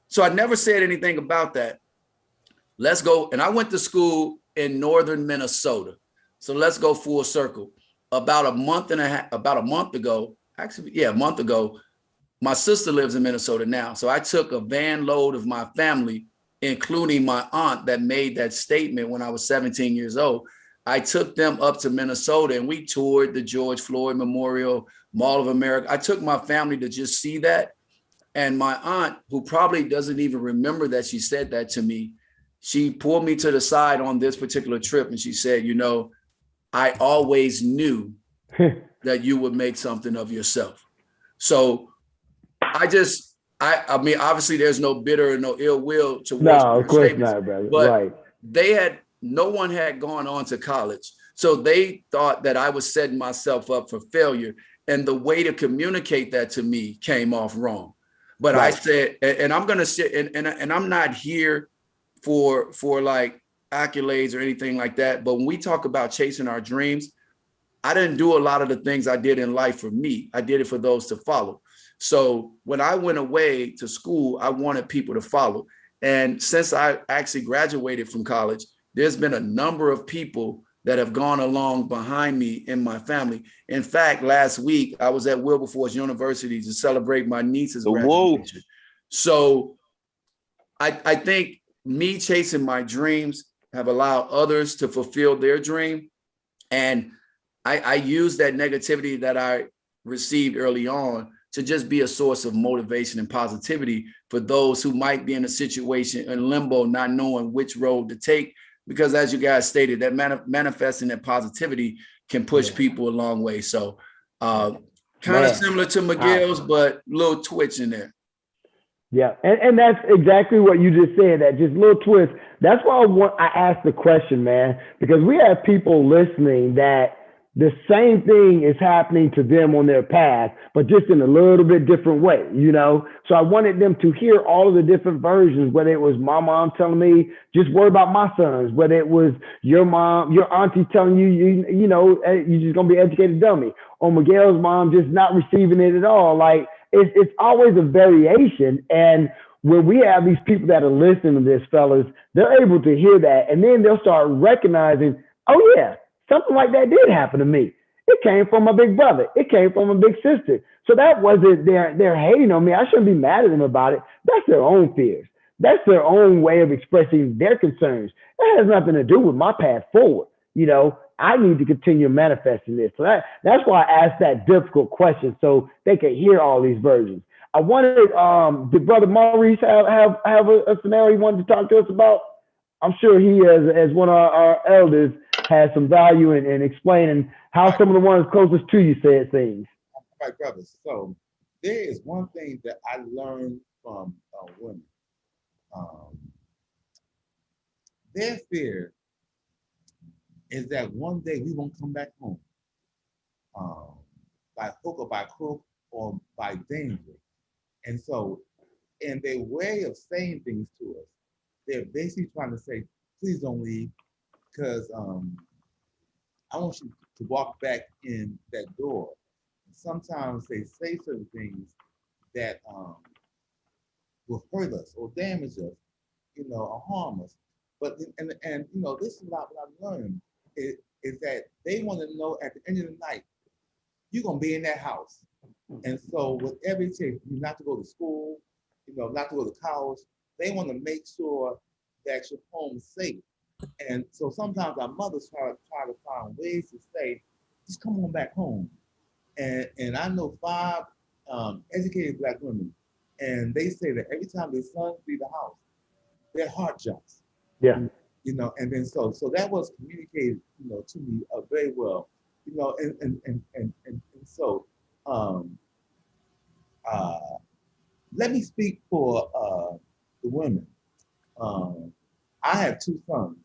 So I never said anything about that. Let's go. And I went to school in northern Minnesota. So let's go full circle. About a month ago, my sister lives in Minnesota now. So I took a van load of my family, including my aunt that made that statement when I was 17 years old. I took them up to Minnesota and we toured the George Floyd Memorial, Mall of America. I took my family to just see that. And my aunt, who probably doesn't even remember that she said that to me, she pulled me to the side on this particular trip and she said, you know, I always knew that you would make something of yourself. So I mean, obviously there's no bitter or no ill will towards no, of course not, brother. But right. No one had gone on to college. So they thought that I was setting myself up for failure. And the way to communicate that to me came off wrong. But right. I said, and I'm going to sit and I'm not here for like accolades or anything like that. But when we talk about chasing our dreams, I didn't do a lot of the things I did in life for me. I did it for those to follow. So when I went away to school, I wanted people to follow. And since I actually graduated from college, there's been a number of people that have gone along behind me in my family. In fact, last week, I was at Wilberforce University to celebrate my niece's graduation. So I think me chasing my dreams have allowed others to fulfill their dream. And I use that negativity that I received early on to just be a source of motivation and positivity for those who might be in a situation in limbo, not knowing which road to take. Because as you guys stated, that manifesting that positivity can push people a long way. So kind of similar to McGill's, but a little twitch in there. Yeah, and that's exactly what you just said, that just little twist. That's why I asked the question, man, because we have people listening that the same thing is happening to them on their path, but just in a little bit different way, you know? So I wanted them to hear all of the different versions, whether it was my mom telling me, just worry about my sons, whether it was your mom, your auntie telling you, you know, you're just gonna be an educated dummy, or Miguel's mom just not receiving it at all. Like, it's always a variation. And when we have these people that are listening to this, fellas, they're able to hear that, and then they'll start recognizing, oh yeah, something like that did happen to me. It came from my big brother. It came from a big sister. So that wasn't they're hating on me. I shouldn't be mad at them about it. That's their own fears. That's their own way of expressing their concerns. That has nothing to do with my path forward. You know, I need to continue manifesting this. So that's why I asked that difficult question, so they could hear all these versions. I wanted did Brother Maurice have a scenario he wanted to talk to us about? I'm sure he, as one of our elders, has some value in explaining how some of the ones closest to you said things. All right, brothers. So there is one thing that I learned from women. Their fear is that one day we won't come back home, by hook or by crook or by danger. And so in their way of saying things to us, they're basically trying to say, please don't leave, because I want you to walk back in that door. And sometimes they say certain things that will hurt us or damage us, you know, or harm us. But and you know, this is what I've learned is that they want to know at the end of the night, you're gonna be in that house. And so whatever it takes, you not to go to school, you know, not to go to college, they want to make sure that your home is safe. And so sometimes our mothers try to find ways to say, just come on back home. And I know 5 educated Black women, and they say that every time their sons leave the house, their heart jumps. Yeah. You know, and then so that was communicated, you know, to me very well. You know, and so let me speak for the women. I have 2 sons.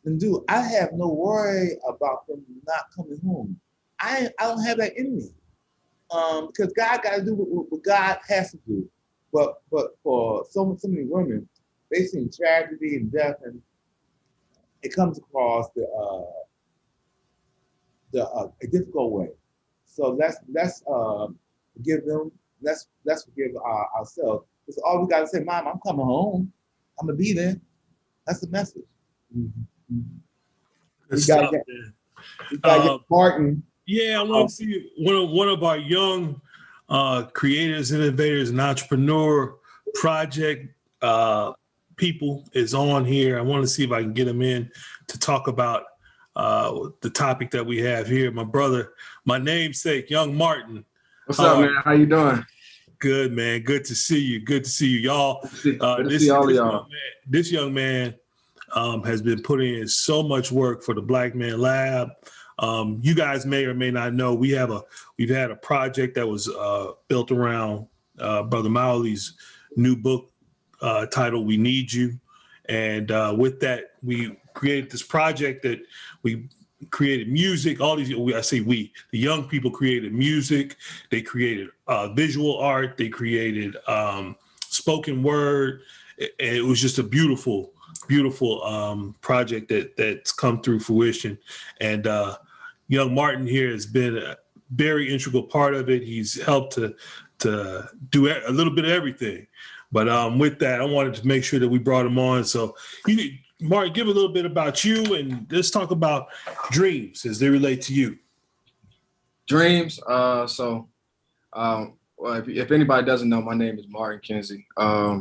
And dude, I have no worry about them not coming home. I don't have that in me, because God got to do what God has to do. But for so many women, they see tragedy and death, and it comes across a difficult way. So let's forgive them. Let's forgive ourselves. Because all we got to say, Mom, I'm coming home. I'm gonna be there. That's the message. Mm-hmm. We got to get Martin. Yeah, I want to see one of our young creators, innovators, and entrepreneur project people is on here. I want to see if I can get him in to talk about the topic that we have here. My brother, my namesake, young Martin. What's up, man? How you doing? Good, man. Good to see you. Good to see you, y'all. This young man has been putting in so much work for the Black Man Lab. You guys may or may not know, we've had a project that was built around Brother Mauli's new book titled "We Need You," and with that, we created this project that we created music. The young people created music. They created visual art. They created spoken word. And it was just a beautiful beautiful project that's come through fruition. And young Martin here has been a very integral part of it. He's helped to do a little bit of everything. But with that, I wanted to make sure that we brought him on. So, Martin, give a little bit about you, and let's talk about dreams as they relate to you. Dreams. Well, if anybody doesn't know, my name is Martin Kinsey. I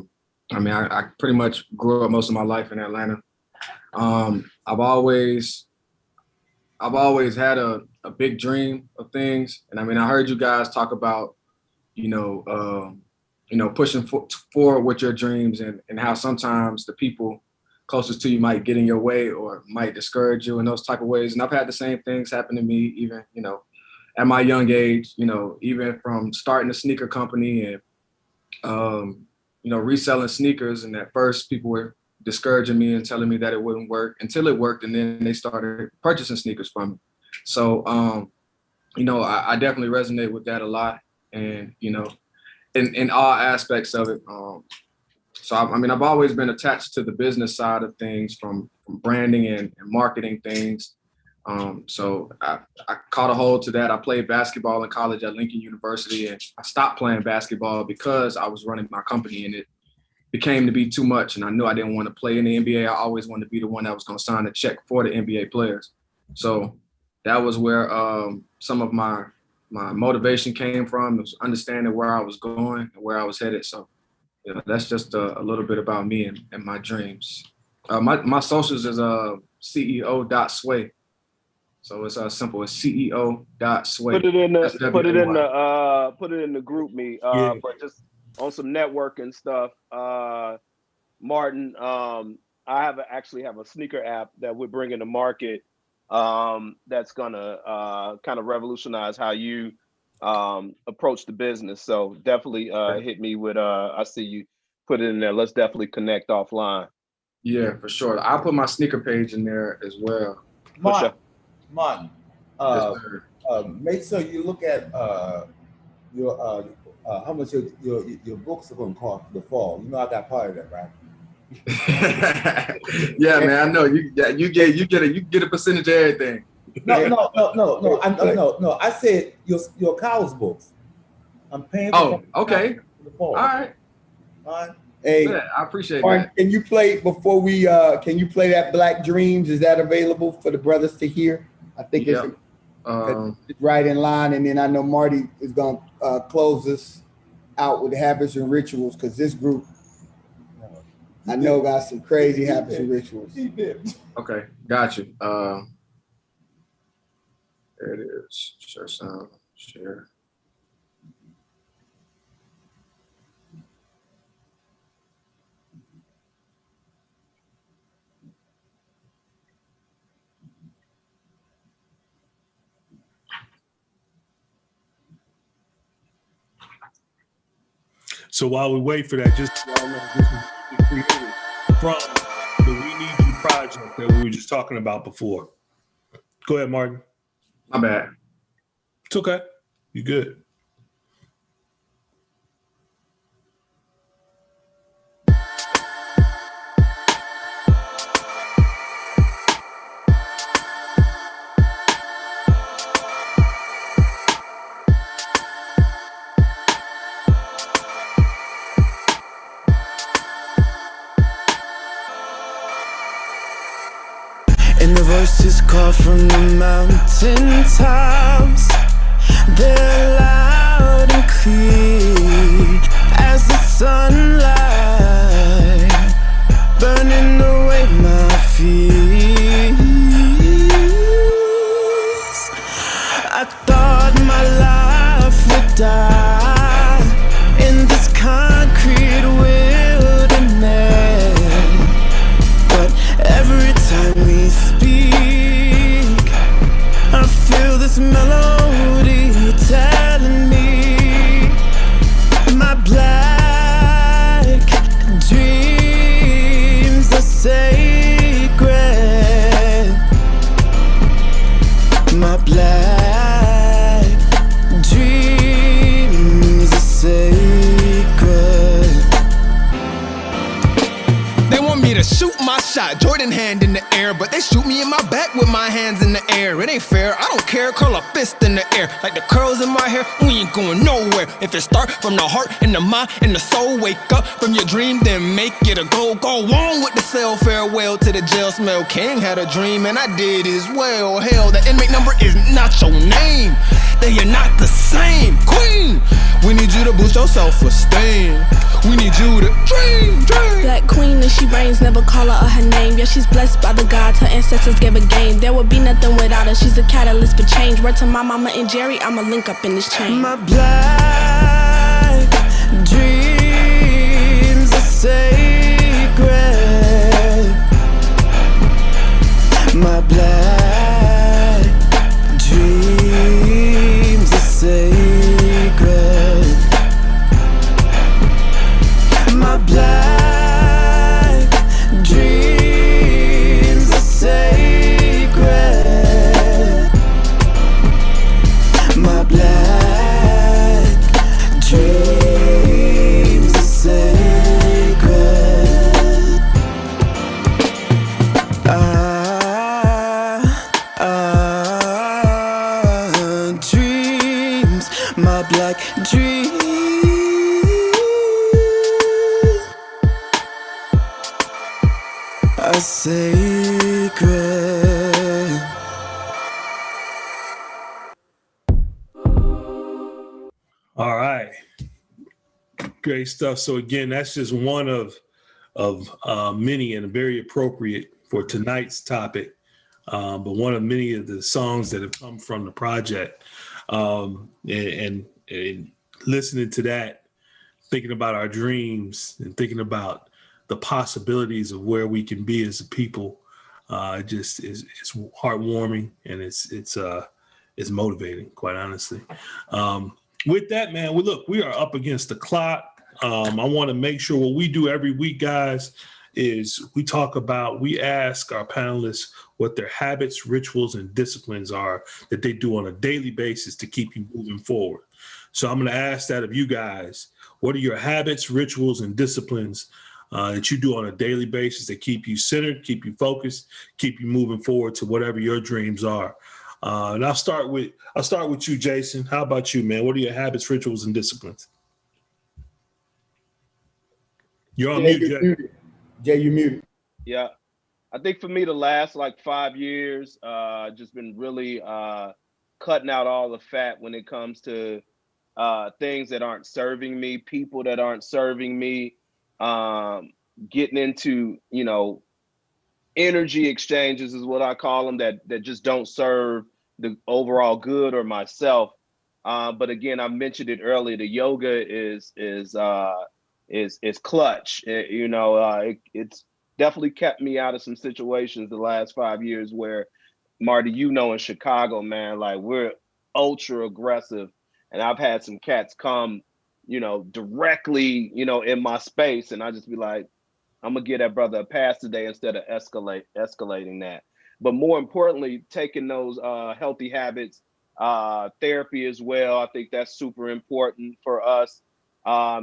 pretty much grew up most of my life in Atlanta. I've always had a big dream of things, and I heard you guys talk about, pushing forward with your dreams, and how sometimes the people closest to you might get in your way or might discourage you in those type of ways. And I've had the same things happen to me, even, at my young age, even from starting a sneaker company and, reselling sneakers. And at first people were discouraging me and telling me that it wouldn't work until it worked. And then they started purchasing sneakers from me. So, I definitely resonate with that a lot. And, in all aspects of it. So, I've always been attached to the business side of things, from branding and marketing things. So I caught a hold to that. I played basketball in college at Lincoln University, and I stopped playing basketball because I was running my company, and it became to be too much. And I knew I didn't want to play in the NBA. I always wanted to be the one that was going to sign the check for the NBA players. So that was where some of my motivation came from. It was understanding where I was going and where I was headed. So, that's just a little bit about me and my dreams. My socials is CEO.sway. So it's simple. It's CEO.sway. Put it in the group me. But just on some networking stuff, Martin, I actually have a sneaker app that we're bringing to market. That's gonna kind of revolutionize how you approach the business. So definitely hit me with I see you put it in there. Let's definitely connect offline. Yeah, for sure. I'll put my sneaker page in there as well. Martin, make sure you look at your how much your books are going to cost for the fall. I got part of that, right? Yeah, man, I know you get a percentage of everything. No. I said your college books. I'm paying. Oh, okay. For the fall. All right. Hey, yeah, I appreciate Martin, that. can you play before we? Can you play that Black Dreams? Is that available for the brothers to hear? I think it's right in line. And then I know Marty is going to close us out with habits and rituals, because this group, I know, got some crazy habits and rituals. Okay, got you. There it is. Share sound. Share. So while we wait for that, just so y'all know, this is created from the We Need You project that we were just talking about before. Go ahead, Martin. My bad. It's okay. You good. And the voices call from the mountain tops. They're loud and clear as the sunlight burning away my fears. I thought my life would die in this concrete wilderness, but every time we speak, I feel this melody telling me my black dreams are back with my hands in the air. It ain't fair, I don't care, curl a fist in the air. Like the curls in my hair, we ain't going nowhere. If it start from the heart and the mind and the soul, wake up from your dream, then make it a goal. Go on with the cell, farewell to the jail smell. King had a dream and I did as well. Hell, the inmate number is not your name. They are not the same. Queen, we need you to boost your self-esteem. We need you to dream. Black queen and she reigns, never call her her name. Yeah, she's blessed by the gods, her ancestors gave a game. There would be nothing without her, she's a catalyst for change. Word to my mama and Jerry, I'ma link up in this chain. My black dreams are sacred. My black dreams are sacred. My black dreams are sacred. My black dreams are sacred. Dreams, my black dreams are sacred. All right, great stuff. So again, that's just one of many, and very appropriate for tonight's topic. But one of many of the songs that have come from the project, and listening to that, thinking about our dreams and thinking about the possibilities of where we can be as a people, just is heartwarming, and it's motivating, quite honestly. With that, man, we are up against the clock. I want to make sure what we do every week, guys, is we ask our panelists what their habits, rituals, and disciplines are that they do on a daily basis to keep you moving forward. So I'm going to ask that of you guys. What are your habits, rituals, and disciplines that you do on a daily basis that keep you centered, keep you focused, keep you moving forward to whatever your dreams are? And I'll start with you, Jason. How about you, man? What are your habits, rituals, and disciplines? You're on mute, Jay. Jay, you muted. Yeah, I think for me, the last like 5 years, just been really cutting out all the fat when it comes to things that aren't serving me, people that aren't serving me, getting into, energy exchanges is what I call them, that just don't serve the overall good or myself. But again, I mentioned it earlier, the yoga is clutch. It's definitely kept me out of some situations the last 5 years where, Marty, in Chicago, man, like we're ultra aggressive, and I've had some cats come, directly, in my space, and I just be like, I'm gonna give that brother a pass today instead of escalating that. But more importantly, taking those healthy habits, therapy as well. I think that's super important for us.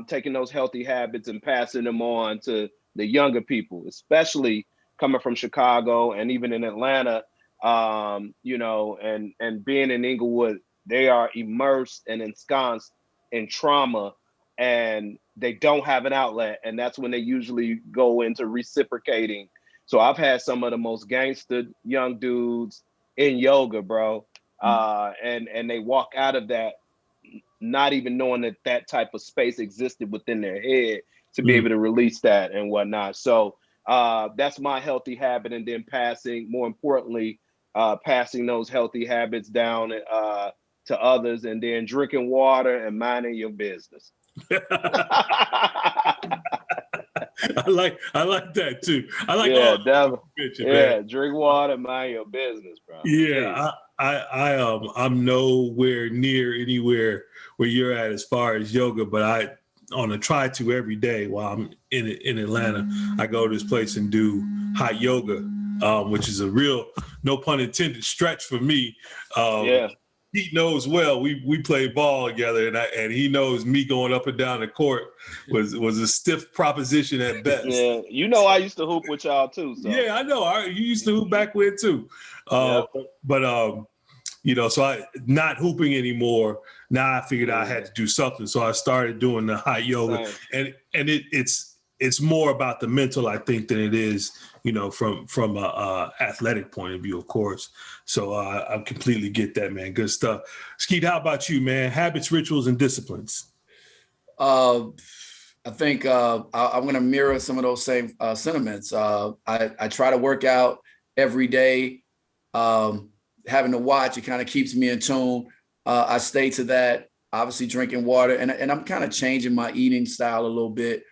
Taking those healthy habits and passing them on to the younger people, especially coming from Chicago and even in Atlanta, and being in Inglewood, they are immersed and ensconced in trauma, and they don't have an outlet. And that's when they usually go into reciprocating. So I've had some of the most gangster young dudes in yoga, bro. And they walk out of that not even knowing that type of space existed within their head to be able to release that and whatnot. So that's my healthy habit. And then more importantly, passing those healthy habits down to others, and then drinking water and minding your business. I like that too. I like drink water, mind your business, bro. Yeah, I'm nowhere near anywhere where you're at as far as yoga, but I on a try to every day while I'm in Atlanta. I go to this place and do hot yoga, which is a real, no pun intended, stretch for me. He knows well. We played ball together, and he knows me going up and down the court was a stiff proposition at best. Yeah, I used to hoop with y'all too. So. Yeah, I know. You used to hoop back with too. But you know, so I not hooping anymore. Now I figured I had to do something, so I started doing the hot yoga, and it's more about the mental, I think, than it is, you know, from a athletic point of view, of course. So I completely get that, man. Good stuff. Skeet, how about you, man? Habits, rituals, and disciplines. I think I'm going to mirror some of those same sentiments. I try to work out every day. Having to watch, it kind of keeps me in tune. I stay to that, obviously drinking water, and I'm kind of changing my eating style a little bit.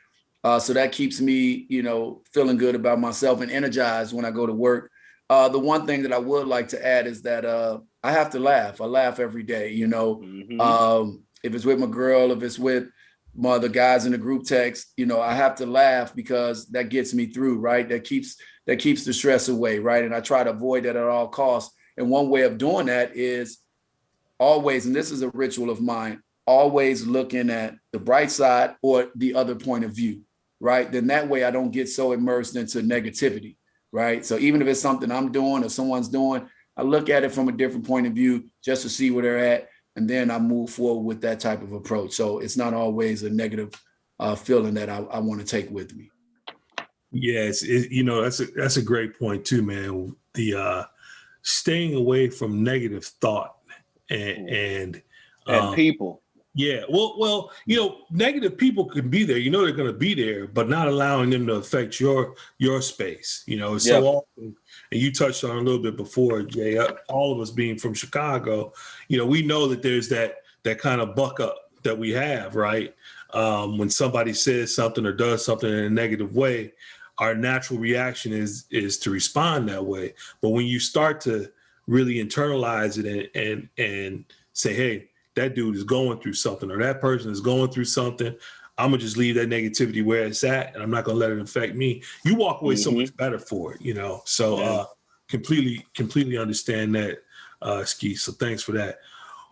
So that keeps me, you know, feeling good about myself and energized when I go to work. The one thing that I would like to add is that I have to laugh. I laugh every day, you know. If it's with my girl, if it's with my other guys in the group text, you know, I have to laugh because that gets me through, right? That keeps the stress away, right? And I try to avoid that at all costs. And one way of doing that is always, and this is a ritual of mine, always looking at the bright side or the other point of view, right? Then that way I don't get so immersed into negativity, right? So even if it's something I'm doing or someone's doing, I look at it from a different point of view just to see where they're at. And then I move forward with that type of approach. So it's not always a negative feeling that I want to take with me. Yes, you know, that's a great point too, man. The staying away from negative thought and people. Yeah, well, you know, negative people can be there. You know, they're going to be there, but not allowing them to affect your space. You know, so often, and you touched on a little bit before, Jay. All of us being from Chicago, you know, we know that there's that kind of buck up that we have, right? When somebody says something or does something in a negative way, our natural reaction is to respond that way. But when you start to really internalize it and say, hey, that dude is going through something or that person is going through something, I'm gonna just leave that negativity where it's at and I'm not gonna let it affect me. You walk away so much better for it, you know? So completely understand that, Ski. So thanks for that.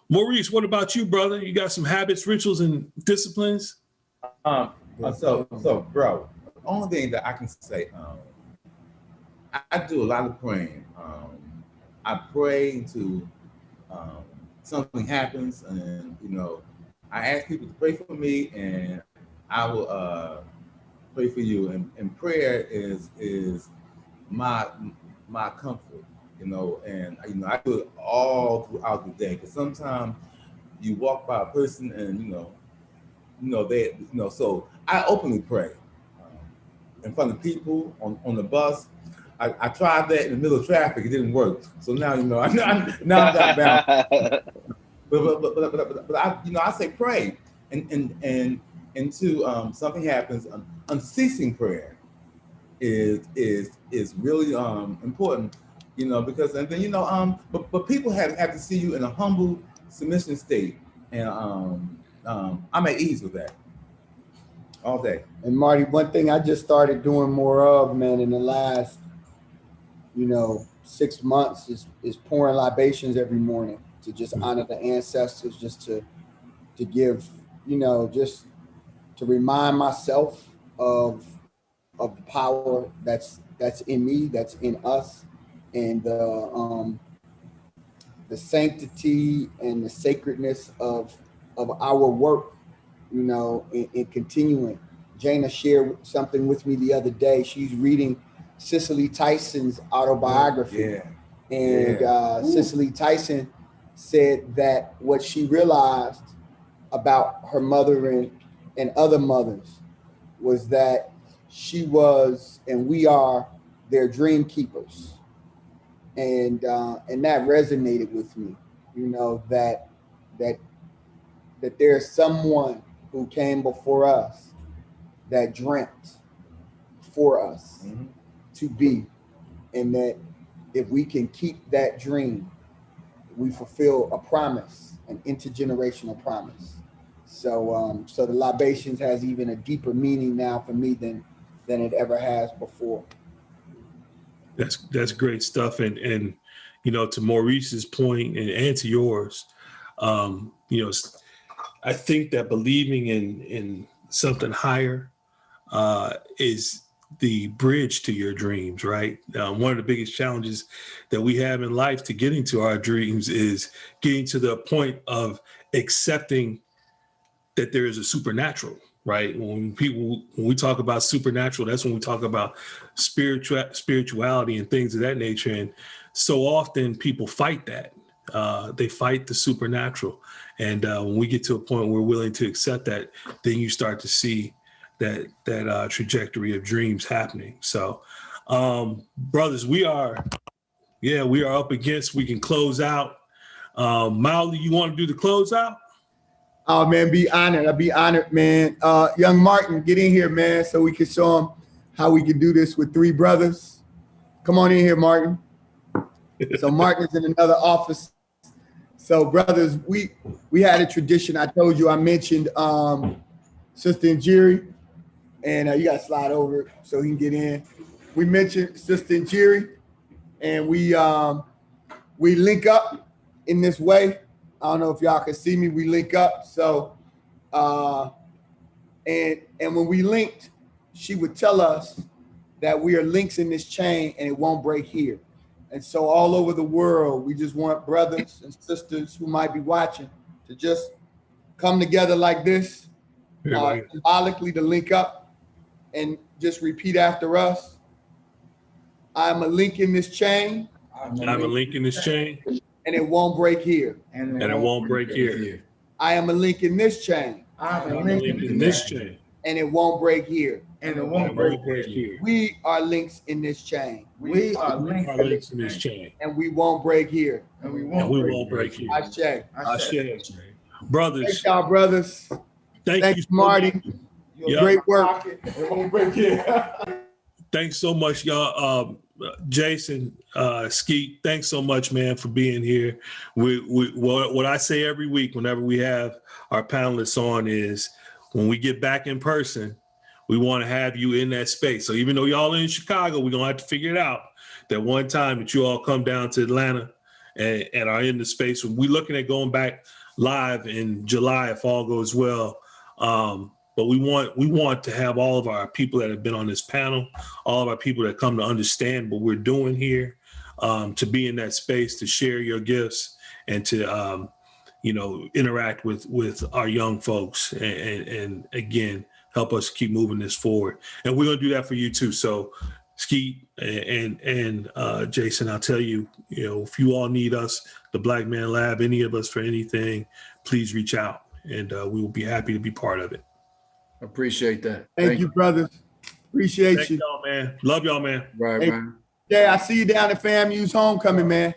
Maurice, what about you, brother? You got some habits, rituals, and disciplines? So bro, the only thing that I can say, I do a lot of praying. I pray to something happens, and you know, I ask people to pray for me, and I will pray for you. And prayer is my comfort, you know. And you know, I do it all throughout the day. Because sometimes you walk by a person, and you know they, you know. So I openly pray in front of people on the bus. I tried that in the middle of traffic. It didn't work. So now, you know, now I'm got bound. But I, you know, I say pray, and until something happens. Unceasing prayer is really important, you know, because and then you know but people have to see you in a humble submission state, and I'm at ease with that all day. And Marty, one thing I just started doing more of, man, in the last, you know, 6 months is pouring libations every morning to just honor the ancestors, just to give, you know, just to remind myself of the power that's in me, that's in us, and the sanctity and the sacredness of our work, you know, in continuing. Jana shared something with me the other day. She's reading Cicely Tyson's autobiography. And Cicely Tyson said that what she realized about her mother and other mothers was that she was, and we are, their dream keepers. And that resonated with me, you know, that there's someone who came before us that dreamt for us to be, and that if we can keep that dream, we fulfill a promise, an intergenerational promise. So so the libations has even a deeper meaning now for me than it ever has before. That's great stuff. And you know, to Maurice's point and to yours, you know, I think that believing in something higher is the bridge to your dreams, right? One of the biggest challenges that we have in life to getting to our dreams is getting to the point of accepting that there is a supernatural, right? When we talk about supernatural, that's when we talk about spirituality and things of that nature. And so often people fight that. They fight the supernatural. And when we get to a point where we're willing to accept that, then you start to see that trajectory of dreams happening. So, brothers, we are up against, we can close out. Mauli, you want to do the closeout? Oh man, be honored. I'd be honored, man. Young Martin, get in here, man, so we can show him how we can do this with three brothers. Come on in here, Martin. So Martin's in another office. So brothers, we had a tradition. I told you, I mentioned Sister Njeri, and you got to slide over so he can get in. We mentioned Sister Njeri, and we link up in this way. I don't know if y'all can see me. We link up. So, and when we linked, she would tell us that we are links in this chain and it won't break here. And so all over the world, we just want brothers and sisters who might be watching to just come together like this, symbolically to link up and just repeat after us. I'm a link in this chain. I'm a link in this chain. And it won't break here. And it won't break here. I am a link in this chain. I'm a link in this chain. And it won't break here. And it won't break here. We are links in this chain. We are links in this chain. And we won't break here. And we won't break here. Ashe. Brothers. Thank y'all, brothers. Thank you, Marty. Great work. It won't break here. Thanks so much, y'all. Jason, Skeet, thanks so much, man, for being here. What I say every week whenever we have our panelists on is when we get back in person, we want to have you in that space. So even though y'all in Chicago, we're going to have to figure it out that one time that you all come down to Atlanta and are in the space. We're looking at going back live in July if all goes well. But we want to have all of our people that have been on this panel, all of our people that come to understand what we're doing here, to be in that space, to share your gifts and to, interact with our young folks and again, help us keep moving this forward. And we're going to do that for you too. So Skeet and Jason, I'll tell you, if you all need us, the Black Man Lab, any of us for anything, please reach out and we will be happy to be part of it. Appreciate that. Thank you, brothers. Appreciate Thank you. y'all, man. Love y'all, man. Right, hey, man. Yeah, I see you down at FAMU's homecoming, man.